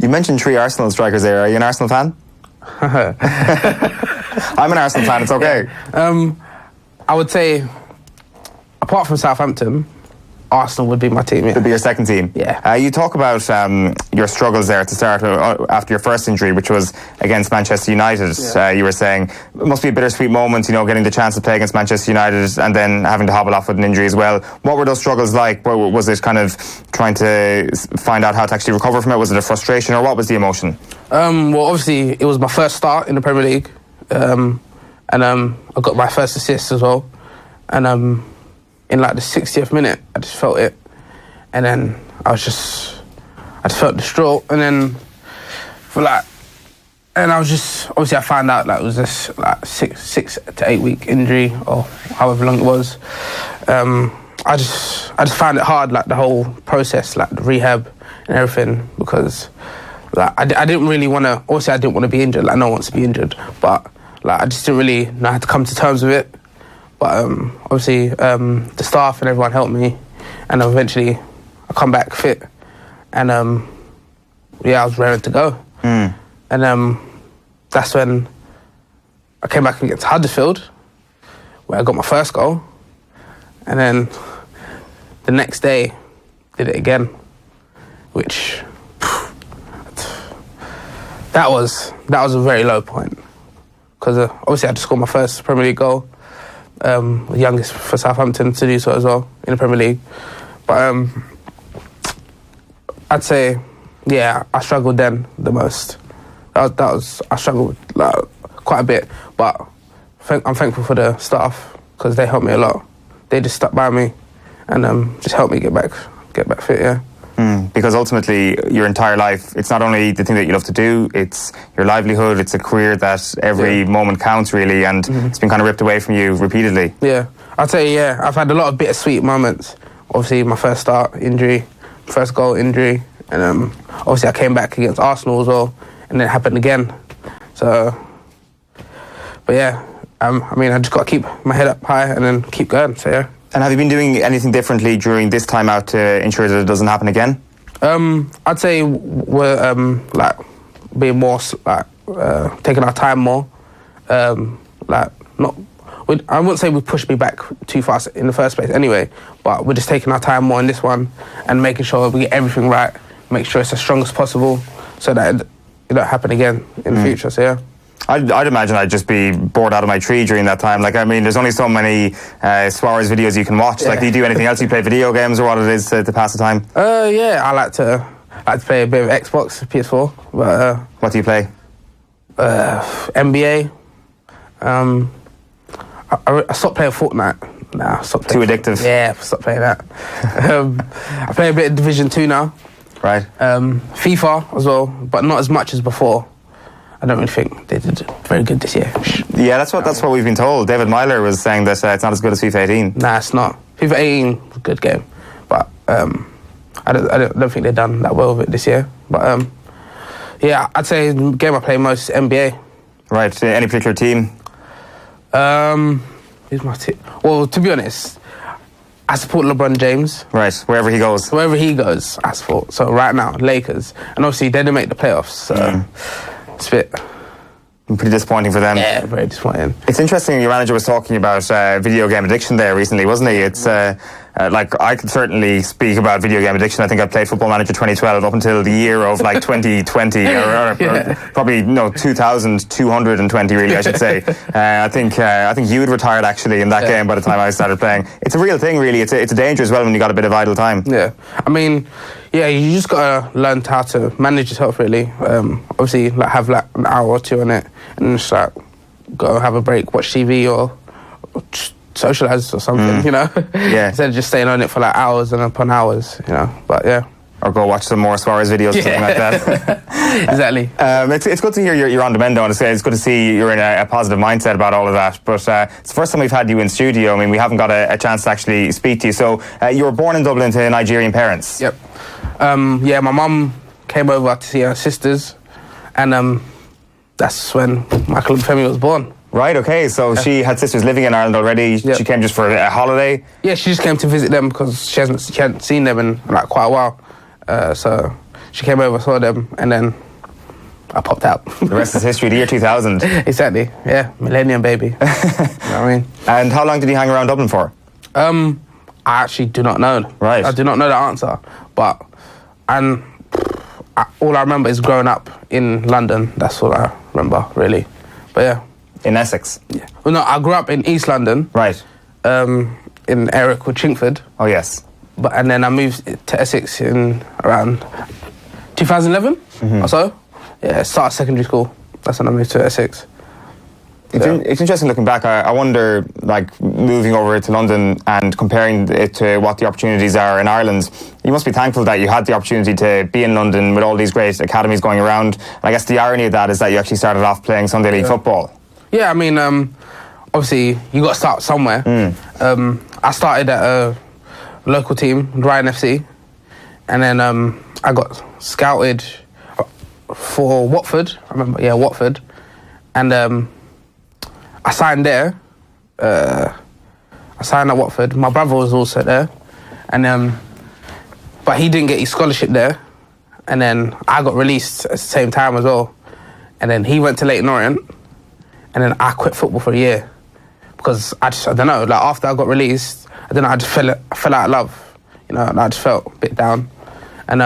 You mentioned 3 Arsenal strikers there. Are you an Arsenal fan? I'm an Arsenal fan, it's okay. Yeah. I would say, apart from Southampton, Arsenal would be my team, yeah. Would be your second team? Yeah. You talk about your struggles there at the start after your first injury, which was against Manchester United. Yeah. You were saying it must be a bittersweet moment, you know, getting the chance to play against Manchester United and then having to hobble off with an injury as well. What were those struggles like? Was it kind of trying to find out how to actually recover from it? Was it a frustration, or what was the emotion? Well, obviously, it was my first start in the Premier League. And I got my first assist as well. And in like the 60th minute, I just felt it, and then I just felt distraught, and then I was just, obviously I found out that it was this like 6 to 8 week injury or however long it was. I just found it hard, like the whole process, like the rehab and everything, because like I didn't really want to. Obviously, I didn't want to be injured. Like no one wants to be injured, but like I just didn't really know how to come to terms with it. But obviously, the staff and everyone helped me, and eventually I come back fit, and yeah, I was ready to go. And that's when I came back against Huddersfield, where I got my first goal, and then the next day did it again, which that was a very low point, because obviously I had to score my first Premier League goal. The youngest for Southampton to do so as well in the Premier League. But I'd say, yeah, I struggled then the most. I struggled like, quite a bit, but I'm thankful for the staff because they helped me a lot. They just stuck by me and just helped me get back fit, yeah. Because ultimately, your entire life, it's not only the thing that you love to do, it's your livelihood, it's a career that every moment counts, really, and it's been kind of ripped away from you repeatedly. Yeah, I'd say, yeah, I've had a lot of bittersweet moments. Obviously, my first start, injury, first goal, injury, and obviously I came back against Arsenal as well, and it happened again. So, but yeah, I mean, I just got to keep my head up high and then keep going, so yeah. And have you been doing anything differently during this time out to ensure that it doesn't happen again? I'd say we're like being more like taking our time more. Like not, I wouldn't say we pushed me back too fast in the first place anyway, but we're just taking our time more in this one and making sure we get everything right, make sure it's as strong as possible, so that it don't happen again in the future. So yeah. I'd imagine I'd just be bored out of my tree during that time. Like, I mean, there's only so many Suarez videos you can watch. Yeah. Like, do you do anything else? You play video games or what it is to pass the time? Yeah, I like to play a bit of Xbox, PS4. But what do you play? NBA. I stopped playing Fortnite. Nah, I stopped playing. Too addictive. Yeah, stop playing that. I play a bit of Division 2 now. Right. FIFA as well, but not as much as before. I don't really think they did very good this year. Yeah, that's what we've been told. David Myler was saying that it's not as good as FIFA 18. Nah, it's not. FIFA 18 was a good game, but I don't think they've done that well with it this year. But yeah, I'd say the game I play most is NBA. Right. Any particular team? Who's my team? Well, to be honest, I support LeBron James. Right, wherever he goes. Wherever he goes, I support. So right now, Lakers. And obviously, they didn't make the playoffs, so it's a bit... Pretty disappointing for them. Yeah, very disappointing. It's interesting, your manager was talking about video game addiction there recently, wasn't he? It's like, I could certainly speak about video game addiction. I think I played Football Manager 2012 up until the year of like 2020, or probably 2,220 really, I should say. I think you had retired actually in that game by the time I started playing. It's a real thing really. It's a danger as well when you got a bit of idle time. Yeah, I mean, yeah, you just gotta learn how to manage yourself really. Obviously, like have like an hour or two on it, and just like go have a break, watch TV or socialise or something, you know. Yeah. Instead of just staying on it for like hours and upon hours, you know. But yeah. Or go watch some more Suarez videos or something like that. Exactly. It's good to hear you're on the mend, though, and it's good to see you're in a positive mindset about all of that. But it's the first time we've had you in studio. I mean, we haven't got a chance to actually speak to you. So you were born in Dublin to Nigerian parents. Yep. Yeah, my mum came over to see her sisters, and that's when Michael Obafemi was born. Right, okay, so she had sisters living in Ireland already. Yep. She came just for a holiday? Yeah, she just came to visit them because she hadn't seen them in like quite a while. So she came over, saw them, and then I popped out. The rest is history, the year 2000. Exactly, yeah, millennium baby. You know what I mean? And how long did you hang around Dublin for? I actually do not know. Right. I do not know the answer, but all I remember is growing up in London. That's all I remember, really. But yeah. In Essex? Yeah. Well, no, I grew up in East London. Right. In an area called Chingford. Oh, yes. And then I moved to Essex in around 2011 or so. Yeah, started secondary school. That's when I moved to Essex. It's interesting looking back. I wonder, like, moving over to London and comparing it to what the opportunities are in Ireland. You must be thankful that you had the opportunity to be in London with all these great academies going around. And I guess the irony of that is that you actually started off playing Sunday League football. Yeah, I mean, obviously, you got to start somewhere. I started at a local team, Ryan FC, and then I got scouted for Watford. I remember, yeah, Watford. And I signed there. I signed at Watford. My brother was also there. And but he didn't get his scholarship there. And then I got released at the same time as well. And then he went to Leyton Orient. And then I quit football for a year because I don't know, like after I got released, I don't know, I just fell out of love, you know, and I just felt a bit down. And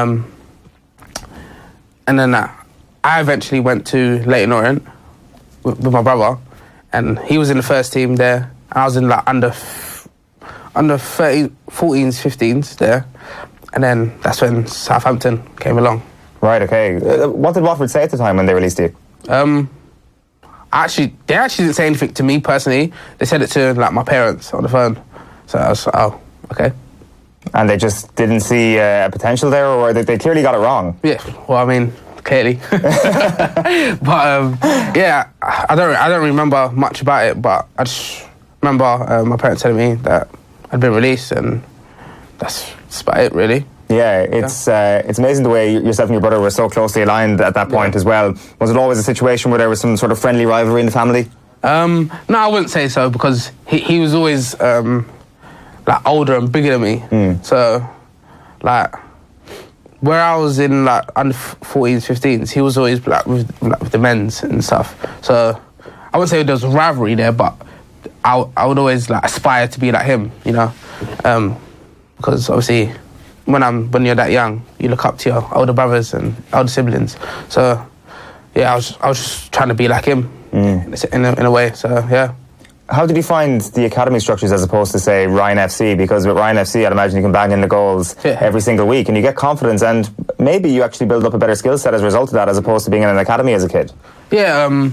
then I eventually went to Leyton Orient with my brother, and he was in the first team there, and I was in like under 14s, 15s there, and then that's when Southampton came along. Right, okay. What did Watford say at the time when they released you? They actually didn't say anything to me personally. They said it to like my parents on the phone. So I was like, oh, okay. And they just didn't see potential there, or they clearly got it wrong? Yeah, well, I mean, clearly. But yeah, I don't remember much about it, but I just remember my parents telling me that I'd been released, and that's about it, really. Yeah, it's amazing the way yourself and your brother were so closely aligned at that point as well. Was it always a situation where there was some sort of friendly rivalry in the family? No, I wouldn't say so, because he was always like older and bigger than me. So like where I was in like under 14s, 15s, he was always like with the men's and stuff. So I wouldn't say there was a rivalry there, but I would always like aspire to be like him, you know, because obviously when you're that young, you look up to your older brothers and older siblings. So yeah, I was just trying to be like him in a way. So yeah. How did you find the academy structures as opposed to, say, Ryan FC? Because with Ryan FC, I'd imagine you can bang in the goals every single week, and you get confidence, and maybe you actually build up a better skill set as a result of that, as opposed to being in an academy as a kid. Yeah,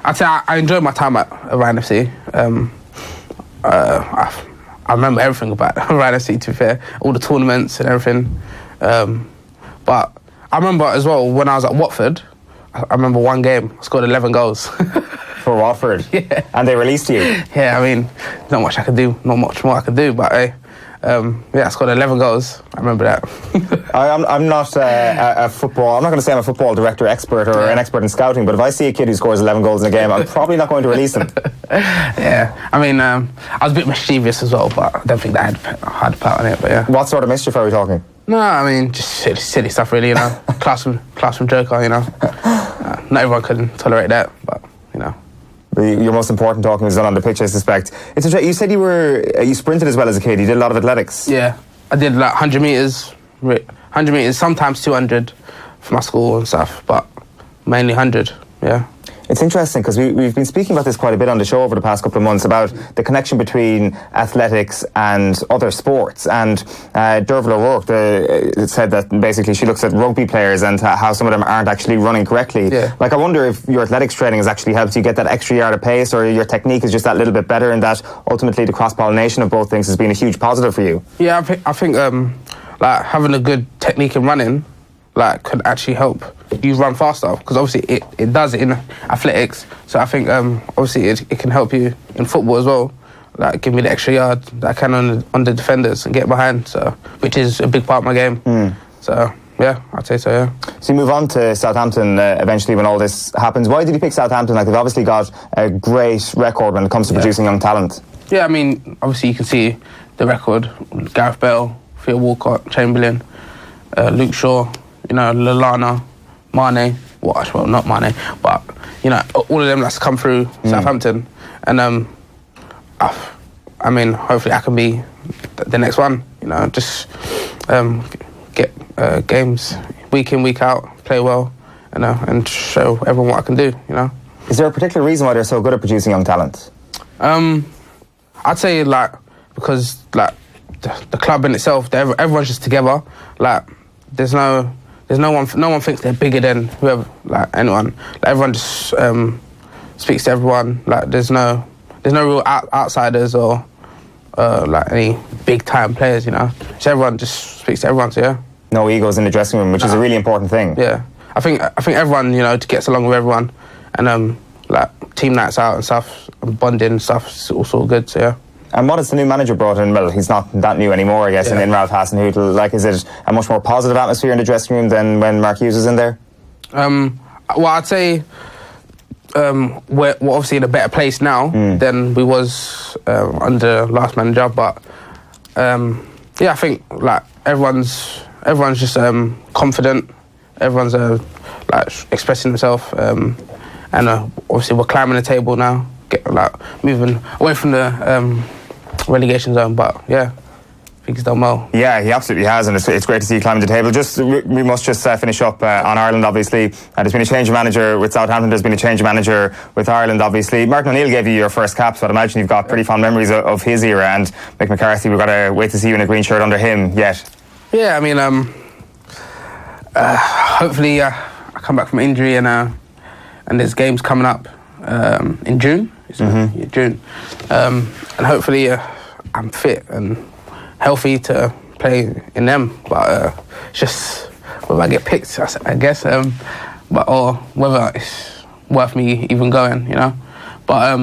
I'd say I enjoyed my time at Ryan FC. I remember everything about Ryan FC, to be fair, all the tournaments and everything. But I remember as well when I was at Watford, I remember one game, I scored 11 goals. For Watford? Yeah. And they released you? Yeah, I mean, not much I could do, not much more I could do, but I scored 11 goals. I remember that. I'm not a football. I'm not going to say I'm a football director expert or an expert in scouting, but if I see a kid who scores 11 goals in a game, I'm probably not going to release him. Yeah, I mean, I was a bit mischievous as well, but I don't think that had a part on it. But yeah. What sort of mischief are we talking? No, I mean, just silly stuff, really. You know, classroom joker. You know, not everyone can tolerate that, but you know. Your most important talking was done on the pitch, I suspect. It's you said you sprinted as well as a kid. You did a lot of athletics. Yeah, I did like 100 meters, sometimes 200 for my school and stuff, but mainly 100. Yeah. It's interesting because we've been speaking about this quite a bit on the show over the past couple of months about the connection between athletics and other sports. And Derval O'Rourke said that basically she looks at rugby players and how some of them aren't actually running correctly. Yeah. Like, I wonder if your athletics training has actually helped you get that extra yard of pace, or your technique is just that little bit better, and that ultimately the cross-pollination of both things has been a huge positive for you. Yeah, I think like having a good technique in running like could actually help you run faster, because obviously it does it in athletics. So I think obviously it can help you in football as well, like give me the extra yard that I can on the defenders and get behind, so which is a big part of my game. So yeah, I'd say so, yeah. So you move on to Southampton eventually when all this happens. Why did you pick Southampton? Like, they've obviously got a great record when it comes to producing young talent. Yeah, I mean, obviously you can see the record: Gareth Bale, Theo Walcott, Chamberlain, Luke Shaw, you know, Lallana, Mane. Well, not Mane, but you know, all of them that's come through Southampton, and I mean, hopefully I can be the next one. You know, just get games week in, week out, play well, you know, and show everyone what I can do. You know. Is there a particular reason why they're so good at producing young talent? I'd say like because like the club in itself, everyone's just together. Like there's no one thinks they're bigger than whoever, like anyone. Like, everyone just speaks to everyone. Like there's no real outsiders or like any big time players. You know, so everyone just speaks to everyone. So yeah. No egos in the dressing room, which is a really important thing. Yeah, I think everyone, you know, gets along with everyone, and like team nights out and stuff, and bonding and stuff, it's all sort of good. So yeah. And what has the new manager brought in? Well, he's not that new anymore, I guess, in Ralph Hasenhüttl. Like, is it a much more positive atmosphere in the dressing room than when Mark Hughes was in there? Well, I'd say we're obviously in a better place now than we was under last manager. But yeah, I think like everyone's just confident. Everyone's like expressing themselves, and obviously we're climbing the table now, moving away from the relegation zone. But yeah, I think he's done well. Yeah, he absolutely has, and it's great to see you climbing the table. We must just finish up on Ireland, obviously. There's been a change of manager with Southampton, there's been a change of manager with Ireland, obviously. Martin O'Neill gave you your first cap, so I'd imagine you've got pretty fond memories of his era, and Mick McCarthy, we've got to wait to see you in a green shirt under him yet. Yeah, I mean, hopefully I come back from injury and there's games coming up in June. June, and hopefully I'm fit and healthy to play in them. But it's just whether I get picked, I guess, or whether it's worth me even going, you know. But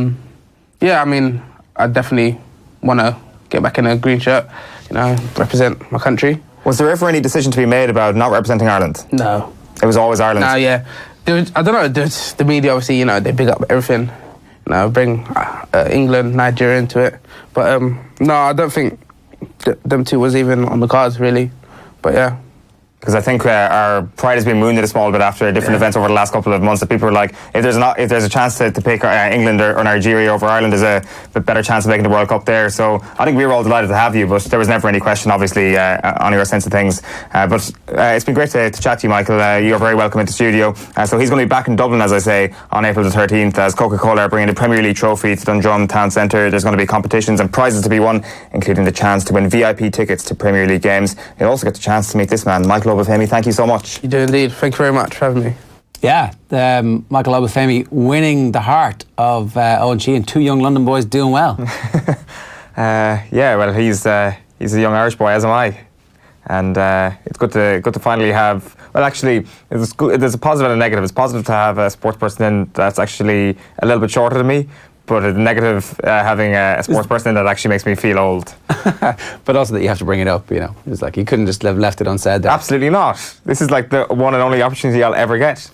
yeah, I mean, I definitely want to get back in a green shirt, you know, represent my country. Was there ever any decision to be made about not representing Ireland? No. It was always Ireland? No, yeah. I don't know, the media, obviously, you know, they big up everything. You know, bring England, Nigeria into it. But no, I don't think them two was even on the cards, really. But yeah. Because I think our pride has been wounded a small bit after different events over the last couple of months, that people are like, if there's a chance to pick England or Nigeria over Ireland, there's a better chance of making the World Cup there. So I think we were all delighted to have you, but there was never any question, obviously, on your sense of things. But it's been great to chat to you, Michael. You're very welcome in the studio. So he's going to be back in Dublin, as I say, on April the 13th, as Coca-Cola are bringing the Premier League trophy to Dundrum Town Centre. There's going to be competitions and prizes to be won, including the chance to win VIP tickets to Premier League games. You'll also get the chance to meet this man, Michael Obafemi. Thank you so much. You do indeed. Thank you very much for having me. Yeah, Michael Obafemi winning the heart of Owen and two young London boys doing well. Yeah, well, he's a young Irish boy, as am I. and it's good to finally have. Well, actually, there's a positive and a negative. It's positive to have a sports person in that's actually a little bit shorter than me. But a negative having a sports person in that actually makes me feel old. But also that you have to bring it up, It's like you couldn't just have left it unsaid there. Absolutely not. This is like the one and only opportunity I'll ever get.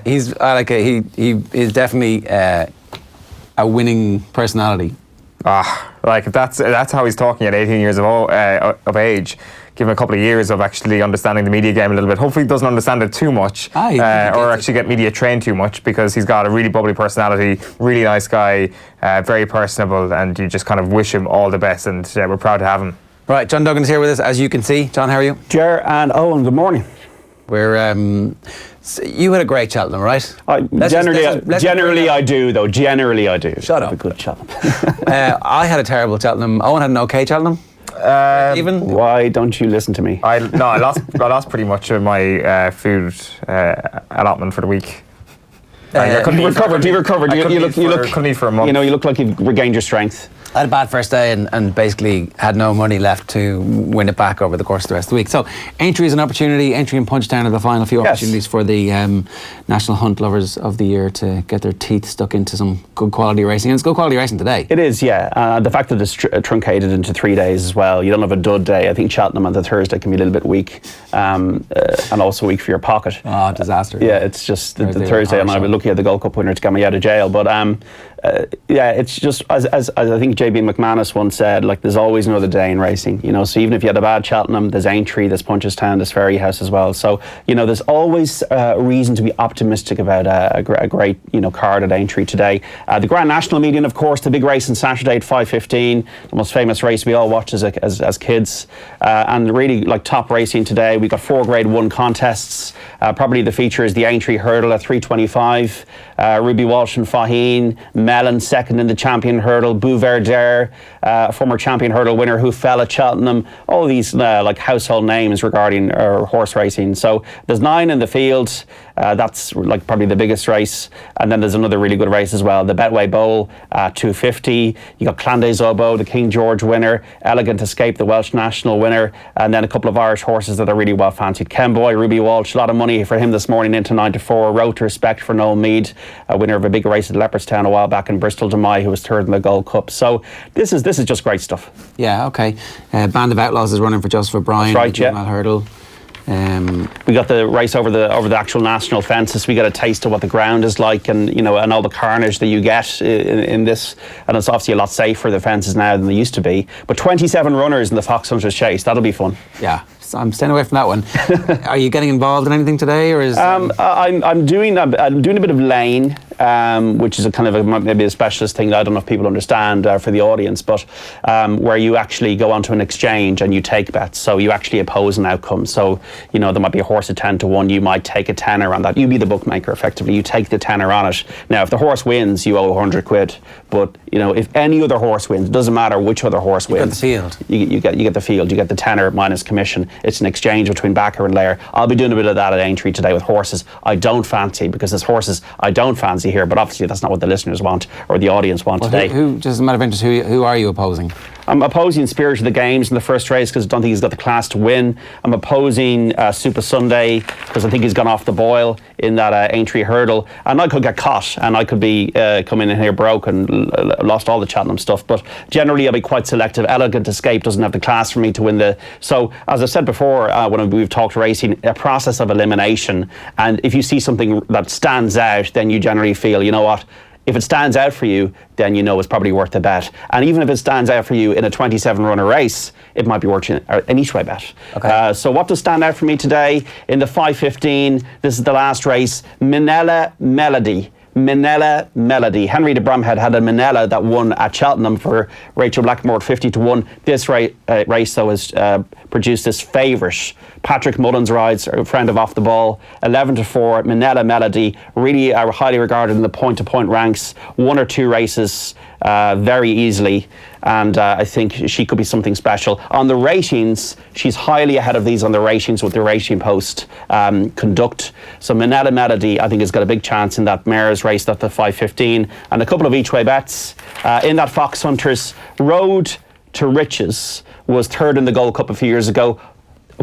He is definitely a winning personality. If that's how he's talking at 18 years of age. Give him a couple of years of actually understanding the media game a little bit. Hopefully he doesn't understand it too much or actually get media trained too much, because he's got a really bubbly personality, really nice guy, very personable, and you just kind of wish him all the best, and we're proud to have him. Right, John Duggan is here with us, as you can see. John, how are you? Ger and Owen, good morning. We're you had a great Cheltenham, right? Generally I do, though. Generally I do. Shut up. A good Cheltenham. I had a terrible Cheltenham. Owen had an okay Cheltenham. Even why don't you listen to me? I lost pretty much of my food allotment for the week. You recovered. You couldn't eat for a month. You look like you've regained your strength. I had a bad first day and basically had no money left to win it back over the course of the rest of the week. So Aintree is an opportunity. Aintree and Punchestown are the final few opportunities for the National Hunt Lovers of the Year to get their teeth stuck into some good quality racing. And it's good quality racing today. It is, yeah. The fact that it's truncated into 3 days as well. You don't have a dud day. I think Cheltenham on the Thursday can be a little bit weak and also weak for your pocket. Oh, disaster. Yeah, it's just the Thursday, and I was lucky at the Gold Cup winner to get me out of jail. But it's just, as I think JB McManus once said, like, there's always another day in racing, so even if you had a bad Cheltenham, there's Aintree, there's Punchestown, there's Ferryhouse as well. So, there's always reason to be optimistic about a great, card at Aintree today. The Grand National Median, of course, the big race on Saturday at 5:15, the most famous race we all watched as kids, and really like top racing today. We've got 4 Grade 1 contests. Probably the feature is the Aintree Hurdle at 3:25. Ruby Walsh and Faheen, Mellon second in the champion hurdle, Bouverdere, former champion hurdle winner who fell at Cheltenham. All these like household names regarding horse racing. So there's 9 in the field. That's like probably the biggest race. And then there's another really good race as well, the Betway Bowl, 250. You got Clan des Obeaux, the King George winner, Elegant Escape, the Welsh National winner, and then a couple of Irish horses that are really well fancied. Kenboy, Ruby Walsh, a lot of money for him this morning into 9 to 4. Road to Respect for Noel Meade, a winner of a big race at Leopardstown a while back in Bristol de Mai, who was third in the Gold Cup. So this is just great stuff. Yeah, okay. Band of Outlaws is running for Joseph O'Brien. That's right, yeah. Hurdle. We got the race over the actual national fences. We got a taste of what the ground is like, and and all the carnage that you get in this. And it's obviously a lot safer, the fences now, than they used to be. But 27 runners in the Fox Hunters Chase, that'll be fun. Yeah, I'm staying away from that one. Are you getting involved in anything today, or is? I'm doing a bit of lane, which is a kind of maybe a specialist thing that I don't know if people understand for the audience, but where you actually go onto an exchange and you take bets. So you actually oppose an outcome. So there might be a horse at 10 to 1. You might take a tenner on that. You be the bookmaker effectively. You take the tenner on it. Now, if the horse wins, you owe 100 quid. But if any other horse wins, it doesn't matter which other horse wins. You get the field. You get the field. You get the tenner minus commission. It's an exchange between backer and layer. I'll be doing a bit of that at Aintree today with horses I don't fancy, because there's horses I don't fancy here. But obviously that's not what the listeners want or the audience want today. Who, just a matter of interest, who are you opposing? I'm opposing Spirit of the Games in the first race because I don't think he's got the class to win. I'm opposing Super Sunday because I think he's gone off the boil in that Aintree hurdle. And I could get caught and I could be coming in here broke and lost all the Cheltenham stuff. But generally I'll be quite selective. Elegant Escape doesn't have the class for me to win the... So as I said before, when we've talked racing, a process of elimination. And if you see something that stands out, then you generally feel, you know what? If it stands out for you, then it's probably worth a bet. And even if it stands out for you in a 27-runner race, it might be worth an each-way bet. Okay. So what does stand out for me today? In the 5:15, this is the last race, Minella Melody. Henry de Bromhead had a Minella that won at Cheltenham for Rachel Blackmore at 50 to 1. This race, though, has produced this favourite. Patrick Mullins rides, a friend of Off the Ball, 11 to 4. Minella Melody, really highly regarded in the point-to-point ranks. 1 or 2 races very easily. And I think she could be something special. On the ratings, she's highly ahead of these on the ratings with the Racing Post conduct. So Minella Melody, I think, has got a big chance in that mare's race at the 5:15. And a couple of each-way bets. In that Fox Hunters, Road to Riches was third in the Gold Cup a few years ago.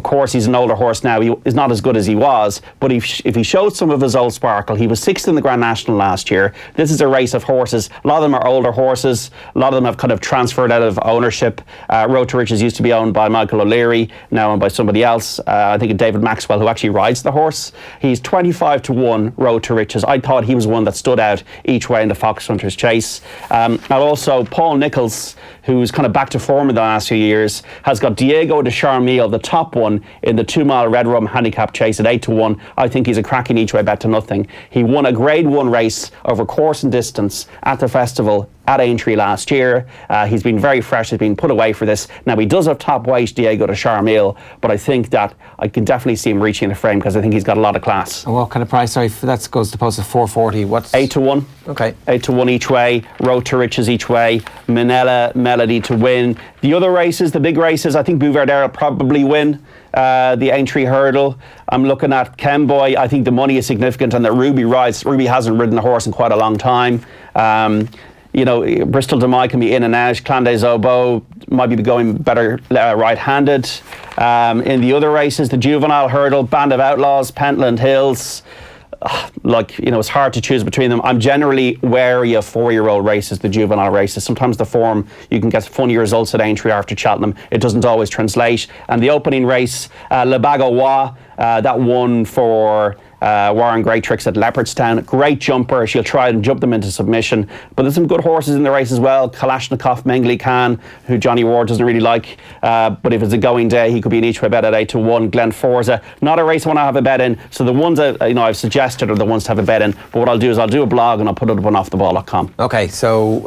course, he's an older horse now. He is not as good as he was, but if he showed some of his old sparkle, he was 6th in the Grand National last year. This is a race of horses. A lot of them are older horses. A lot of them have kind of transferred out of ownership. Road to Riches used to be owned by Michael O'Leary, now owned by somebody else. I think David Maxwell, who actually rides the horse. He's 25-1 Road to Riches. I thought he was one that stood out each way in the Fox Hunters Chase. And also Paul Nicholls, who's kind of back to form in the last few years, has got Diego de Charmille, the top one in the 2 mile Red Rum handicap chase at 8-1. I think he's a cracking each way bet to nothing. He won a Grade 1 race over course and distance at the festival at Aintree last year. He's been very fresh. He's been put away for this. Now, he does have top weight Diego de Charmille, but I think that I can definitely see him reaching the frame because I think he's got a lot of class. And what kind of price? Sorry, that goes to post at 440. What's 8-1? Okay, 8-1 each way. Road to Riches each way. Manila Melody to win. The other races, the big races, I think Bouvardere will probably win. The Aintree Hurdle. I'm looking at Kemboy. I think the money is significant, and that Ruby rides. Ruby hasn't ridden a horse in quite a long time. Bristol Demai can be in and out. Clan des Obeaux might be going better right-handed. In the other races, the Juvenile Hurdle, Band of Outlaws, Pentland Hills. It's hard to choose between them. I'm generally wary of 4-year-old races, the juvenile races. Sometimes the form, you can get funny results at Aintree after Cheltenham. It doesn't always translate. And the opening race, Le Bagois, that won for Warren Greatrix at Leopardstown. Great jumper. She'll try and jump them into submission. But there's some good horses in the race as well. Kalashnikov, Mengli Khan, who Johnny Ward doesn't really like. But if it's a going day, he could be an each way bet at 8-1. Glen Forza, not a race I want to have a bet in. So the ones that I've suggested are the ones to have a bet in. But what I'll do is I'll do a blog and I'll put it up on offtheball.com. Okay, so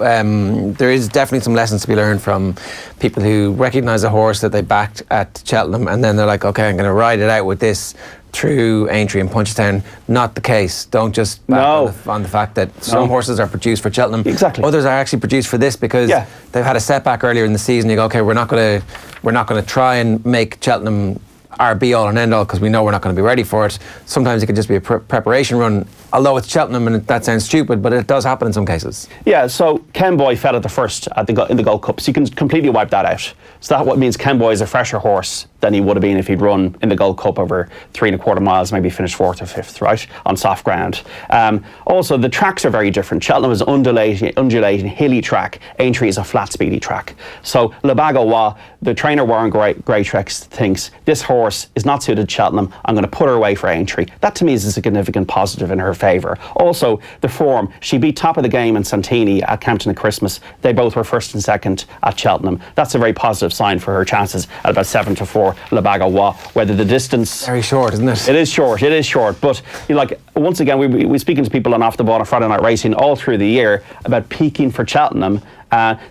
there is definitely some lessons to be learned from people who recognise a horse that they backed at Cheltenham and then they're like, okay, I'm going to ride it out with this through Aintree and Punchestown. Not the case. Don't just back on the fact that some horses are produced for Cheltenham. Exactly. Others are actually produced for this because they've had a setback earlier in the season. You go, okay, we're not going to try and make Cheltenham our be all and end all because we know we're not going to be ready for it. Sometimes it could just be a preparation run, although it's Cheltenham and that sounds stupid, but it does happen in some cases. Yeah, so Kemboy fell at the first in the Gold Cup, so you can completely wipe that out. So that what means Kemboy is a fresher horse than he would have been if he'd run in the Gold Cup over 3.25 miles, maybe finished 4th or 5th, right, on soft ground. Also, the tracks are very different. Cheltenham is undulating, hilly track. Aintree is a flat, speedy track. So Le Bagois, the trainer Warren Greatrix thinks this horse is not suited to Cheltenham. I'm going to put her away for Aintree. That to me is a significant positive in her favour. Also, the form. She beat top of the game in Santini at Campton at Christmas. They both were 1st and 2nd at Cheltenham. That's a very positive sign for her chances at about 7-4. Le Bagois. Whether the distance very short, isn't it? It is short. But once again, we're speaking to people on Off the Ball and Friday Night Racing all through the year about peaking for Cheltenham.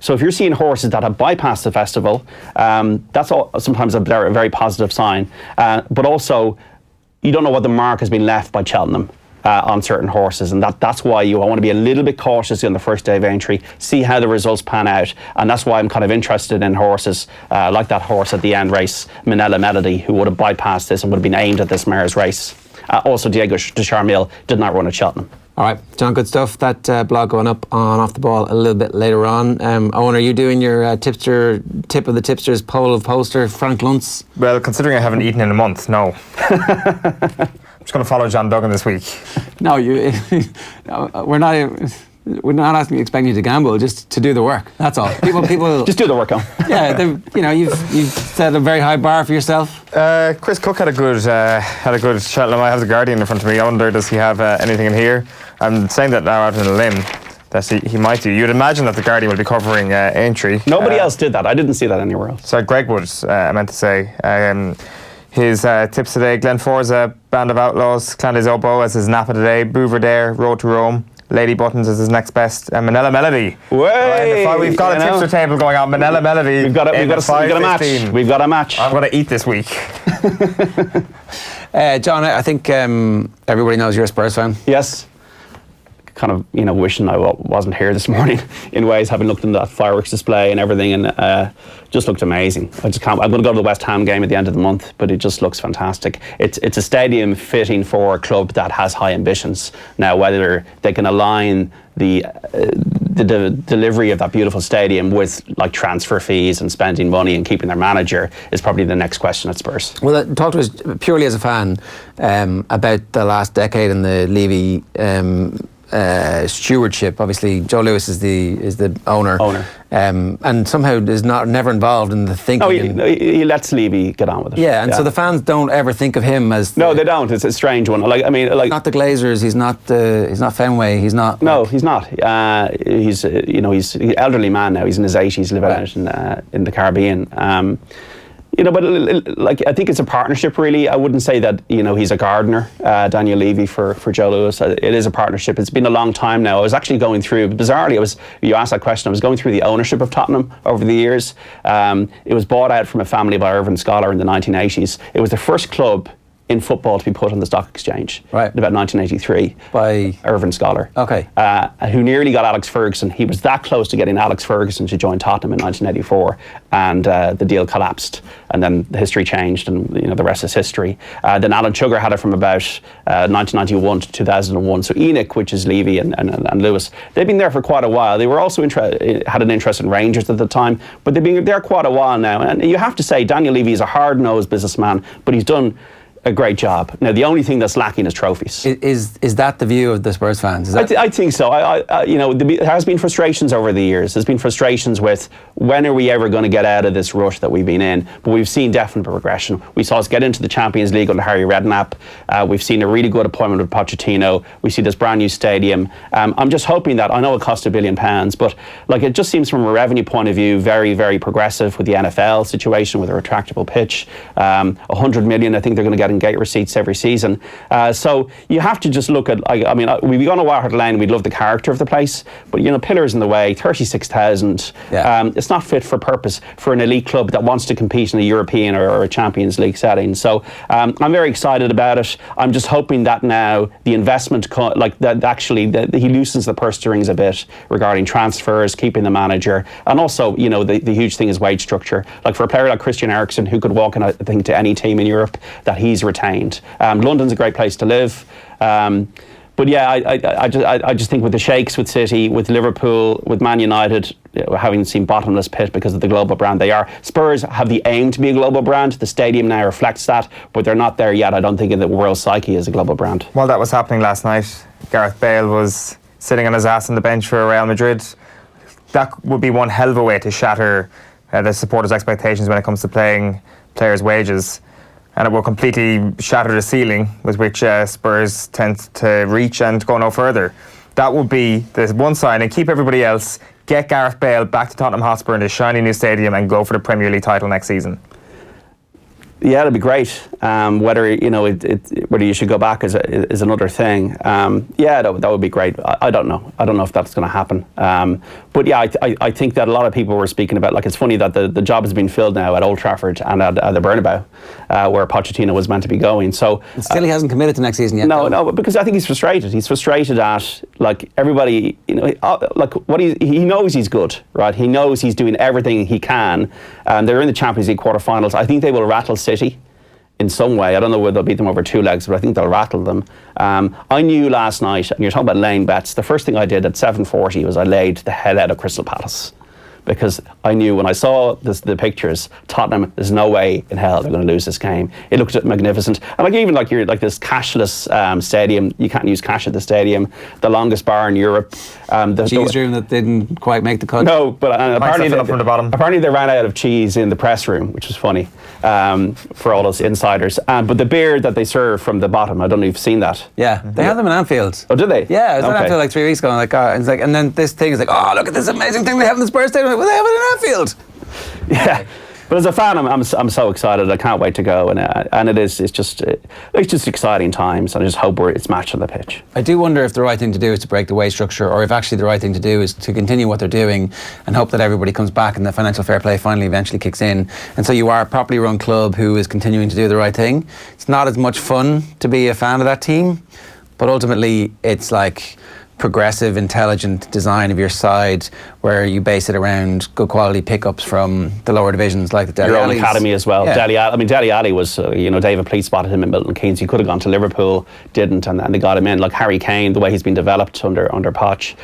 So if you're seeing horses that have bypassed the festival, that's sometimes a very positive sign. But also, you don't know what the mark has been left by Cheltenham on certain horses, and that's why I want to be a little bit cautious on the first day of Aintree, see how the results pan out, and that's why I'm kind of interested in horses like that horse at the end race, Manila Melody, who would have bypassed this and would have been aimed at this mare's race. Also, Diego de Charmille did not run at Cheltenham. All right, John, good stuff. That blog going up on Off the Ball a little bit later on. Owen, are you doing your tip of the tipsters poll of poster, Frank Luntz? Well, considering I haven't eaten in a month, no. I'm just going to follow John Duggan this week. No, we're not asking you, expecting you to gamble, just to do the work. That's all. People just do the work on. Yeah, you've set a very high bar for yourself. Chris Cook had a good Cheltenham. I have the Guardian in front of me. I wonder, does he have anything in here? I'm saying that now out on a limb. That he might do. You'd imagine that the Guardian will be covering Aintree. Nobody else did that. I didn't see that anywhere else. So Greg Wood, I meant to say. His tips today: Glen Forza, Band of Outlaws, Clan des Obeaux as his Napa today, Bouvardere, Road to Rome, Lady Buttons as his next best, and Manila Melody. We've got a tipster table going on. Manila Melody. We've got a match. We've got a match. I'm going to eat this week. John, I think everybody knows you're a Spurs fan. Yes. Kind of, wishing I wasn't here this morning in ways, having looked at that fireworks display and everything, and just looked amazing. I just can't. I'm going to go to the West Ham game at the end of the month, but it just looks fantastic. It's a stadium fitting for a club that has high ambitions. Now, whether they can align the the delivery of that beautiful stadium with like transfer fees and spending money and keeping their manager is probably the next question at Spurs. Well, talk to us purely as a fan about the last decade and the Levy stewardship. Obviously, Joe Lewis is the owner. And somehow is never involved in the thinking. No, he lets Levy get on with it. Yeah, and so the fans don't ever think of him as. No, they don't. It's a strange one. He's not the Glazers. He's not Fenway. He's not. No, he's not. He's he's an elderly man now. He's in his 80s, living out in the Caribbean. But I think it's a partnership, really. I wouldn't say that, he's a gardener, Daniel Levy, for Joe Lewis. It is a partnership. It's been a long time now. I was actually going through, bizarrely, you asked that question, I was going through the ownership of Tottenham over the years. It was bought out from a family by Irvin Scholar in the 1980s. It was the first club in football to be put on the stock exchange in about 1983 by Irvin Scholar, who nearly got Alex Ferguson. He was that close to getting Alex Ferguson to join Tottenham in 1984, and the deal collapsed, and then the history changed, and the rest is history. Then Alan Sugar had it from about 1991 to 2001. So Enoch, which is Levy and Lewis, they've been there for quite a while. They were also had an interest in Rangers at the time, but they've been there quite a while now. And you have to say, Daniel Levy is a hard-nosed businessman, but he's done a great job. Now, the only thing that's lacking is trophies. Is that the view of the Spurs fans? I think so. There has been frustrations over the years. There's been frustrations with when are we ever going to get out of this rush that we've been in? But we've seen definite progression. We saw us get into the Champions League under Harry Redknapp. We've seen a really good appointment with Pochettino. We see this brand new stadium. I'm just hoping that, I know it cost £1 billion, but it just seems from a revenue point of view very, very progressive with the NFL situation, with a retractable pitch. 100 million, I think they're going to get in gate receipts every season. So you have to just look at, we've gone to White Lane, we love the character of the place, but pillars in the way, 36,000. It's not fit for purpose for an elite club that wants to compete in a European or a Champions League setting. So I'm very excited about it. I'm just hoping that now the investment, he loosens the purse strings a bit regarding transfers, keeping the manager, and also, the huge thing is wage structure. For a player like Christian Eriksen, who could walk in, I think, to any team in Europe, that he's retained. London's a great place to live. But yeah, I just think with the Sheikhs, with City, with Liverpool, with Man United, having seen bottomless pit because of the global brand they are. Spurs have the aim to be a global brand. The stadium now reflects that, but they're not there yet. I don't think in the world psyche is a global brand. While that was happening last night, Gareth Bale was sitting on his ass on the bench for Real Madrid. That would be one hell of a way to shatter the supporters' expectations when it comes to paying players' wages. And it will completely shatter the ceiling with which Spurs tend to reach and go no further. That would be the one sign, and keep everybody else. Get Gareth Bale back to Tottenham Hotspur in this shiny new stadium and go for the Premier League title next season. Yeah, it'd be great. Whether you should go back is another thing. That would be great. I don't know. I don't know if that's going to happen. But yeah, I think that a lot of people were speaking about, it's funny that the job has been filled now at Old Trafford and at the Bernabeu, where Pochettino was meant to be going. So still he hasn't committed to next season yet. No, because I think he's frustrated. He's frustrated at everybody. He knows he's good, right? He knows he's doing everything he can. They're in the Champions League quarterfinals. I think they will rattle City in some way. I don't know whether they'll beat them over two legs, but I think they'll rattle them. I knew last night, and you're talking about laying bets, the first thing I did at 7:40 was I laid the hell out of Crystal Palace. Because I knew when I saw the pictures, Tottenham, there's no way in hell they're going to lose this game. It looked magnificent. And even this cashless stadium, you can't use cash at the stadium, the longest bar in Europe. Cheese room that didn't quite make the cut. No, but apparently they ran out of cheese in the press room, which was funny for all those insiders. But the beer that they serve from the bottom, I don't know if you've seen that. Yeah, they have them in Anfield. Oh, did they? Yeah, I was in Anfield 3 weeks ago, and then this thing is oh, look at this amazing thing they have in the Spurs stadium. Well, they have it in Anfield. Yeah, but as a fan, I'm so excited. I can't wait to go, and it's just exciting times. And I just hope it's matched on the pitch. I do wonder if the right thing to do is to break the wage structure, or if actually the right thing to do is to continue what they're doing and hope that everybody comes back and the financial fair play finally eventually kicks in. And so you are a properly run club who is continuing to do the right thing. It's not as much fun to be a fan of that team, but ultimately it's progressive, intelligent design of your side, where you base it around good quality pickups from the lower divisions, like the Dele Your own Allis. academy as well. Yeah. Dele Alli was, David Pleat spotted him in Milton Keynes. He could have gone to Liverpool, didn't, and they got him in. Like Harry Kane, the way he's been developed under Poch.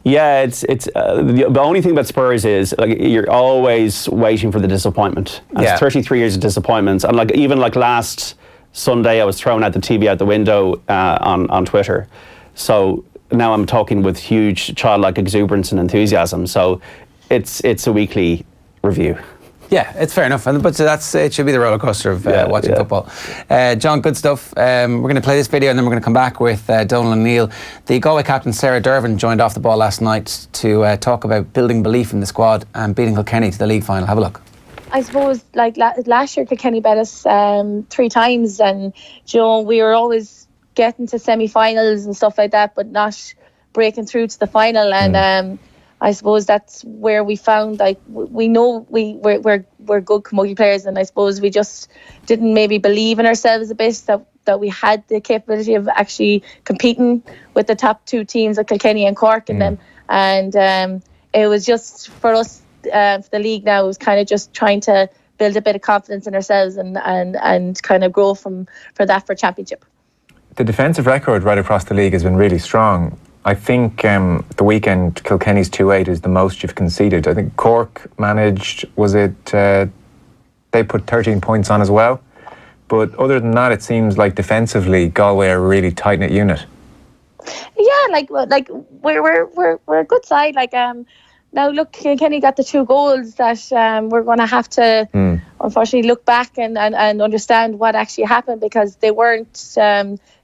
Yeah, it's the only thing about Spurs is like you're always waiting for the disappointment. And it's 33 years of disappointments, and like even like last Sunday, I was throwing out the TV out the window on Twitter. So now I'm talking with huge childlike exuberance and enthusiasm. So it's a weekly review. Yeah, it's fair enough, but it should be the roller coaster of watching football. John, good stuff. We're going to play this video and then we're going to come back with Donal O'Neill. The Galway captain Sarah Dervin joined Off the Ball last night to talk about building belief in the squad and beating Kilkenny to the league final. Have a look. I suppose like last year Kilkenny bet us 3 times, and we were always getting to semi-finals and stuff like that, but not breaking through to the final. And I suppose that's where we found, like, we know we're good camogie players, and I suppose we just didn't maybe believe in ourselves a bit that we had the capability of actually competing with the top 2 teams like Kilkenny and Cork and them. And it was just for us, for the league now, it was kind of just trying to build a bit of confidence in ourselves and kind of grow for championship. The defensive record right across the league has been really strong. I think the weekend Kilkenny's 2-8 is the most you've conceded. I think Cork managed, they put 13 points on as well. But other than that, it seems like defensively Galway are a really tight-knit unit. Yeah, like we're a good side. Like now look, Kilkenny got the 2 goals that we're going to have to unfortunately look back and understand what actually happened, because they weren't.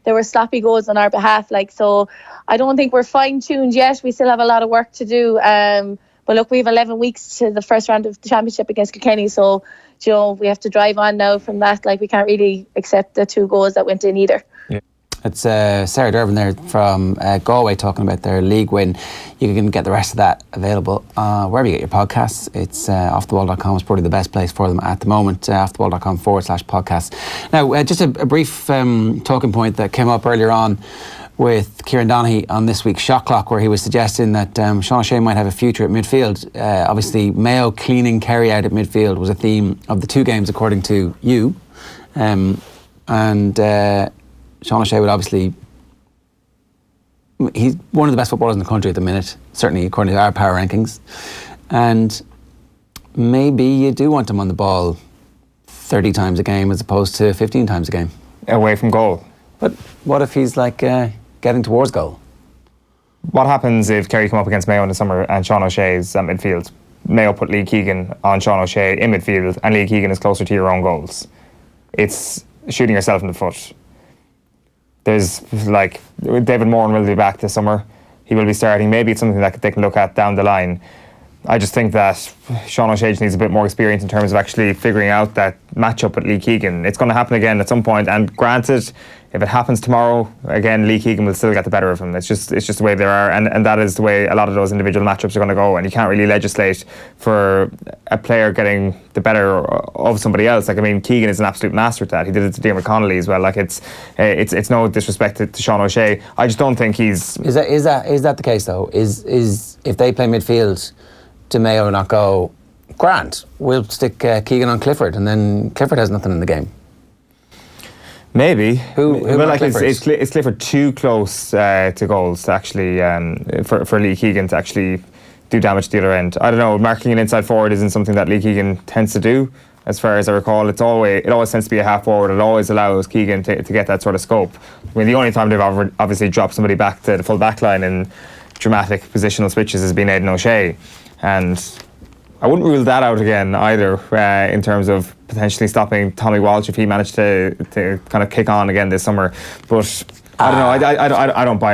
There were sloppy goals on our behalf. Like, so I don't think we're fine-tuned yet. We still have a lot of work to do. But look, we have 11 weeks to the first round of the championship against Kilkenny. So, we have to drive on now from that. Like, we can't really accept the 2 goals that went in either. Yeah. It's Sarah Dervin there from Galway talking about their league win. You can get the rest of that available wherever you get your podcasts. It's offtheball.com is probably the best place for them at the moment. offtheball.com/podcasts. Now, just a brief talking point that came up earlier on with Kieran Donaghy on this week's Shot Clock, where he was suggesting that Sean O'Shea might have a future at midfield. Obviously, Mayo cleaning Kerry out at midfield was a theme of the 2 games, according to you. Sean O'Shea would obviously... He's one of the best footballers in the country at the minute, certainly according to our power rankings. And maybe you do want him on the ball 30 times a game as opposed to 15 times a game. Away from goal. But what if he's like getting towards goal? What happens if Kerry come up against Mayo in the summer and Sean O'Shea's at midfield? Mayo put Lee Keegan on Sean O'Shea in midfield, and Lee Keegan is closer to your own goals. It's shooting yourself in the foot. There's like David Moran will be back this summer. He will be starting. Maybe it's something that they can look at down the line. I just think that Sean O'Shea needs a bit more experience in terms of actually figuring out that matchup with Lee Keegan. It's going to happen again at some point, and granted, if it happens tomorrow, again, Lee Keegan will still get the better of him. It's just the way they are, and that is the way a lot of those individual matchups are going to go, and you can't really legislate for a player getting the better of somebody else. Like, I mean, Keegan is an absolute master at that. He did it to Diarmuid Connolly as well. Like, it's no disrespect to Sean O'Shea. I just don't think he's... Is that the case, though? Is if they play midfield, do Mayo not go, Grant, we'll stick Keegan on Clifford, and then Clifford has nothing in the game? Maybe. Who like is Clifford too close to goals to actually for Lee Keegan to actually do damage to the other end? I don't know. Marking an inside forward isn't something that Lee Keegan tends to do, as far as I recall. It always tends to be a half forward. It always allows Keegan to get that sort of scope. I mean, the only time they've obviously dropped somebody back to the full back line in dramatic positional switches has been Aidan O'Shea, and I wouldn't rule that out again either, in terms of potentially stopping Tommy Walsh if he managed to kind of kick on again this summer. But I don't know.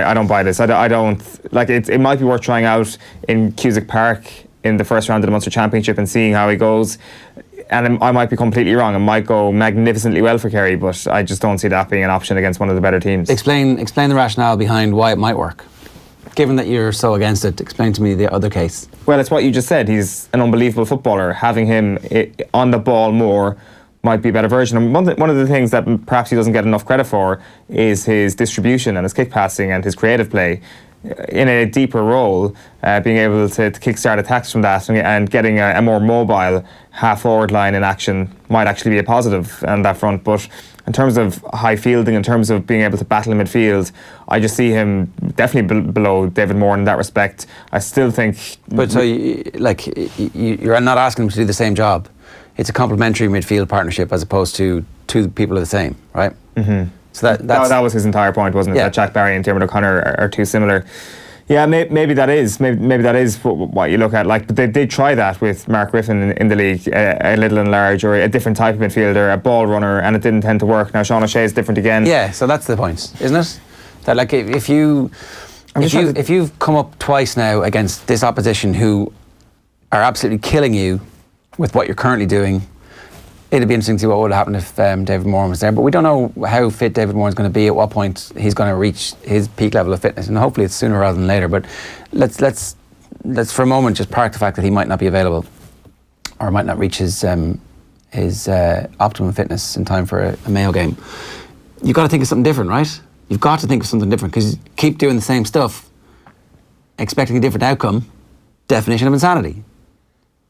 I don't buy this. I don't like it. It might be worth trying out in Cusack Park in the first round of the Munster Championship and seeing how he goes. And I might be completely wrong. It might go magnificently well for Kerry, but I just don't see that being an option against one of the better teams. Explain the rationale behind why it might work. Given that you're so against it, explain to me the other case. Well, it's what you just said. He's an unbelievable footballer. Having him on the ball more might be a better version. And one of the things that perhaps he doesn't get enough credit for is his distribution and his kick passing and his creative play. In a deeper role, being able to kickstart attacks from that and getting a more mobile half-forward line in action might actually be a positive on that front. But in terms of high fielding, in terms of being able to battle in midfield, I just see him definitely below David Moore in that respect. I still think... But so, you're not asking him to do the same job. It's a complementary midfield partnership as opposed to two people are the same, right? Mm-hmm. So that was his entire point, wasn't it? That Jack Barry and Diarmuid O'Connor are too similar. Yeah, maybe that is what you look at. Like, but they did try that with Mark Griffin in the league, a little and large, or a different type of midfielder, a ball runner, and it didn't tend to work. Now Sean O'Shea is different again. Yeah, so that's the point, isn't it? That like if you've come up twice now against this opposition who are absolutely killing you with what you're currently doing, it'd be interesting to see what would happen if David Moore was there. But we don't know how fit David Moore is going to be, at what point he's going to reach his peak level of fitness, and hopefully it's sooner rather than later. But let's for a moment just park the fact that he might not be available or might not reach his optimum fitness in time for a Mayo game. You've got to think of something different, right? You've got to think of something different, because you keep doing the same stuff, expecting a different outcome. Definition of insanity.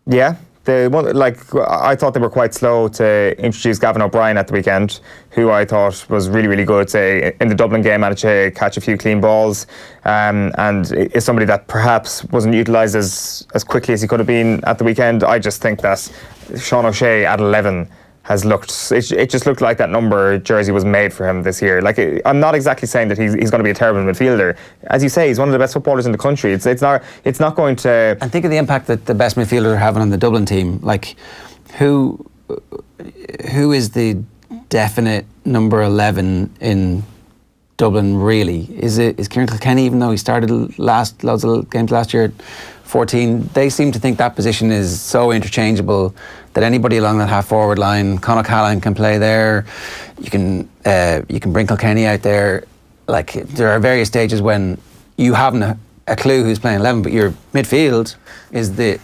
Yeah. I thought they were quite slow to introduce Gavin O'Brien at the weekend, who I thought was really, really good. In the Dublin game, managed to catch a few clean balls, and is somebody that perhaps wasn't utilised as quickly as he could have been at the weekend. I just think that Sean O'Shea at 11 has looked, it just looked like that number jersey was made for him this year. Like, I'm not exactly saying that he's going to be a terrible midfielder. As you say, he's one of the best footballers in the country. It's not going to... And think of the impact that the best midfielders are having on the Dublin team. Like, who is the definite number 11 in Dublin, really? Is Kieran Kilkenny, even though he started loads of games last year at 14? They seem to think that position is so interchangeable that anybody along that half-forward line, Conor Callan can play there. You can bring Kilkenny out there. Like, there are various stages when you haven't a clue who's playing 11, but your midfield is the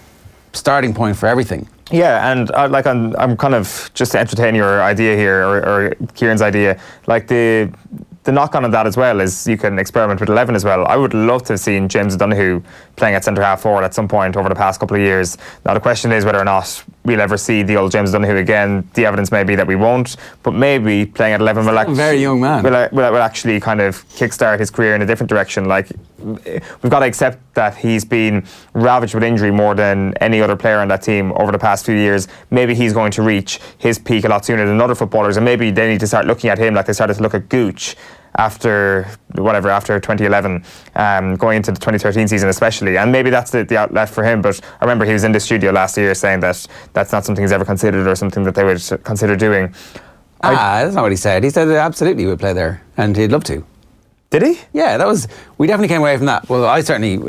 starting point for everything. Yeah, and I'm kind of just to entertain your idea here, or Kieran's idea. Like, the knock-on of that as well is you can experiment with 11 as well. I would love to have seen James Donaghy playing at centre half forward at some point over the past couple of years. Now the question is whether or not we'll ever see the old James Donaghy again. The evidence may be that we won't, but maybe playing at 11 will actually, a very young man. will actually kind of kickstart his career in a different direction. Like, we've got to accept that he's been ravaged with injury more than any other player on that team over the past few years. Maybe he's going to reach his peak a lot sooner than other footballers, and maybe they need to start looking at him like they started to look at Gooch after 2011, going into the 2013 season especially, and maybe that's the outlet for him. But I remember he was in the studio last year saying that that's not something he's ever considered or something that they would consider doing. That's not what he said. He said that absolutely he would play there and he'd love to. Did he? Yeah, we definitely came away from that. Well,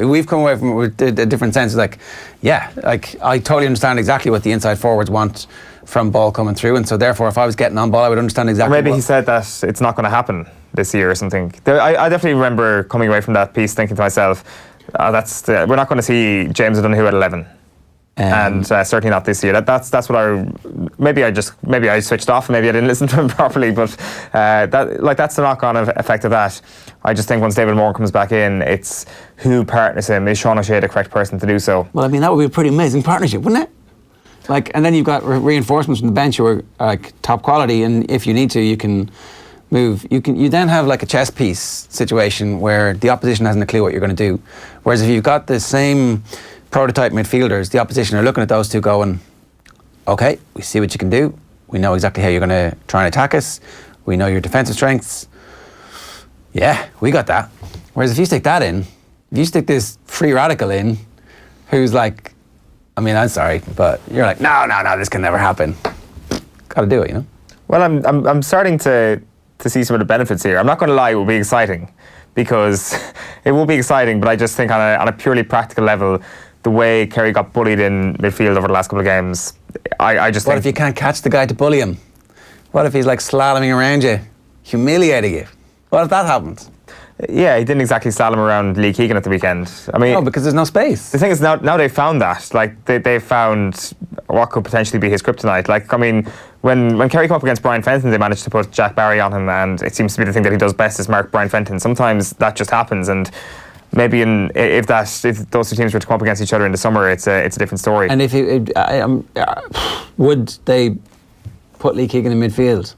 we've come away from it with a different sense. Like, yeah, like, I totally understand exactly what the inside forwards want from ball coming through, and so therefore if I was getting on ball I would understand exactly. Or maybe he said that it's not going to happen this year or something. I definitely remember coming away from that piece thinking to myself, we're not going to see James Donaghy at 11. And certainly not this year. That's what maybe I switched off. Maybe I didn't listen to him properly. But that's the knock-on effect of that. I just think once David Moore comes back in, it's who partners him. Is Sean O'Shea the correct person to do so? Well, I mean, that would be a pretty amazing partnership, wouldn't it? Like, and then you've got reinforcements from the bench who are like top quality, and if you need to, you can move. You then have like a chess piece situation where the opposition hasn't a clue what you're going to do. Whereas if you've got the same prototype midfielders, the opposition are looking at those two going, okay, we see what you can do. We know exactly how you're going to try and attack us. We know your defensive strengths. Yeah, we got that. Whereas if you stick that in, if you stick this free radical in, who's like, I mean, I'm sorry, but you're like, no, this can never happen. Got to do it, you know? Well, I'm starting to see some of the benefits here. I'm not going to lie, it will be exciting, because it will be exciting, but I just think on a purely practical level, the way Kerry got bullied in midfield over the last couple of games, I just think... What if you can't catch the guy to bully him? What if he's like slaloming around you, humiliating you? What if that happens? Yeah, he didn't exactly slalom around Lee Keegan at the weekend. I mean, no, because there's no space. The thing is, now they've found that. Like, they've found what could potentially be his kryptonite. Like, I mean, when Kerry come up against Brian Fenton, they managed to put Jack Barry on him, and it seems to be the thing that he does best is mark Brian Fenton. Sometimes that just happens, and maybe if those two teams were to come up against each other in the summer, it's a different story. And if would they put Lee Keegan in midfield?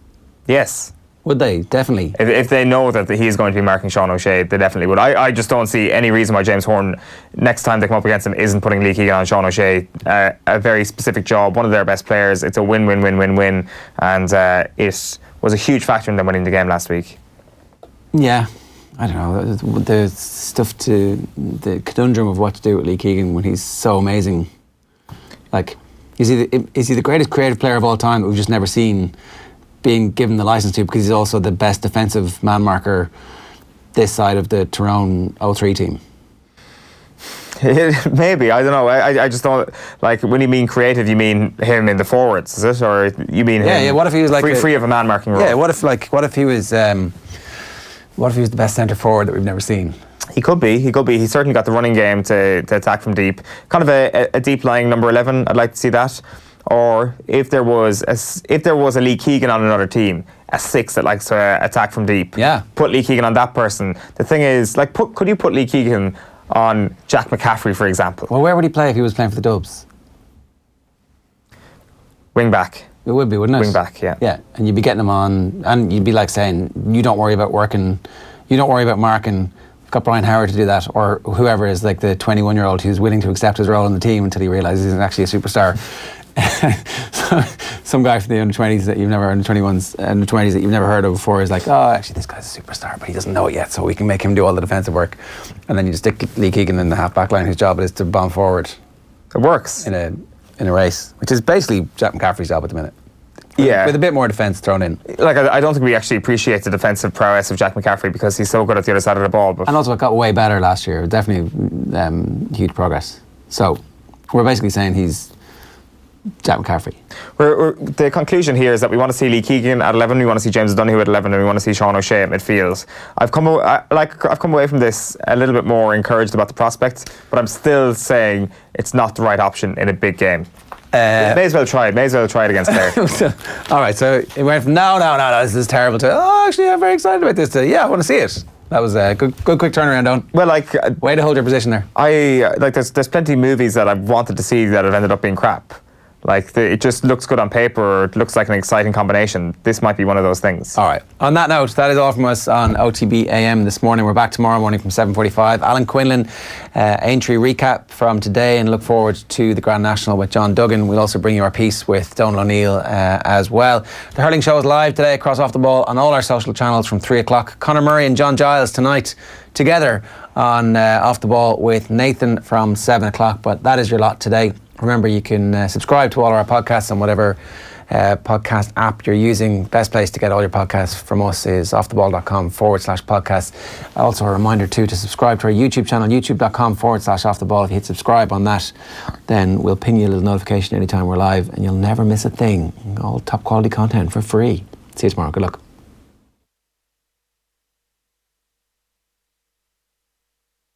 Yes. Would they? Definitely. If they know that he's going to be marking Sean O'Shea, they definitely would. I just don't see any reason why James Horan, next time they come up against him, isn't putting Lee Keegan on Sean O'Shea. A very specific job, one of their best players. It's a win-win-win-win-win, and it was a huge factor in them winning the game last week. Yeah. I don't know, the stuff the conundrum of what to do with Lee Keegan when he's so amazing. Like, is he the greatest creative player of all time that we've just never seen being given the licence to, because he's also the best defensive man marker this side of the Tyrone 03 team? Maybe, I don't know. I just don't, like, when you mean creative, you mean him in the forwards, is it? Or you mean him? Yeah, what if he was like free of a man marking role? Yeah, what if he was the best centre forward that we've never seen? He could be. He's certainly got the running game to attack from deep. Kind of a deep lying number 11. I'd like to see that. Or if there was a Lee Keegan on another team, a 6 that likes to attack from deep. Yeah. Put Lee Keegan on that person. The thing is, like, could you put Lee Keegan on Jack McCaffrey, for example? Well, where would he play if he was playing for the Dubs? Wing back. It would be, wouldn't it? Wing back, yeah. Yeah, and you'd be getting him on, and you'd be like saying, you don't worry about marking. We've got Brian Howard to do that, or whoever is like the 21-year-old who's willing to accept his role in the team until he realises he's actually a superstar. Some guy from the under-20s that you've never, under-21s, under-20s that you've never heard of before is like, oh, actually this guy's a superstar, but he doesn't know it yet, so we can make him do all the defensive work. And then you just stick Lee Keegan in the half-back line, whose job it is to bomb forward. It works. In a race, which is basically Jack McCaffrey's job at the minute. Yeah. With a bit more defence thrown in. Like, I don't think we actually appreciate the defensive prowess of Jack McCaffrey because he's so good at the other side of the ball. But and also it got way better last year. Definitely huge progress. So we're basically saying he's Jack McCaffrey. The conclusion here is that we want to see Lee Keegan at 11, we want to see James Donaghy at 11, and we want to see Sean O'Shea at midfield. I've come away from this a little bit more encouraged about the prospect, but I'm still saying it's not the right option in a big game. May as well try it against Kerry. All right, so it went from no, this is terrible to, actually I'm very excited about this, to I want to see it. That was a good quick turnaround, Don. Well, like, way to hold your position there. There's plenty of movies that I've wanted to see that have ended up being crap. Like, it just looks good on paper, or it looks like an exciting combination. This might be one of those things. All right. On that note, that is all from us on OTB AM this morning. We're back tomorrow morning from 7:45. Alan Quinlan, Aintree recap from today, and look forward to the Grand National with John Duggan. We'll also bring you our piece with Donal O'Neill as well. The hurling show is live today across Off the Ball on all our social channels from 3 o'clock. Conor Murray and John Giles tonight together on Off the Ball with Nathan from 7 o'clock. But that is your lot today. Remember, you can subscribe to all our podcasts on whatever podcast app you're using. Best place to get all your podcasts from us is offtheball.com/podcasts. Also a reminder too to subscribe to our YouTube channel, youtube.com/offtheball. If you hit subscribe on that, then we'll ping you a little notification anytime we're live, and you'll never miss a thing. All top quality content for free. See you tomorrow. Good luck.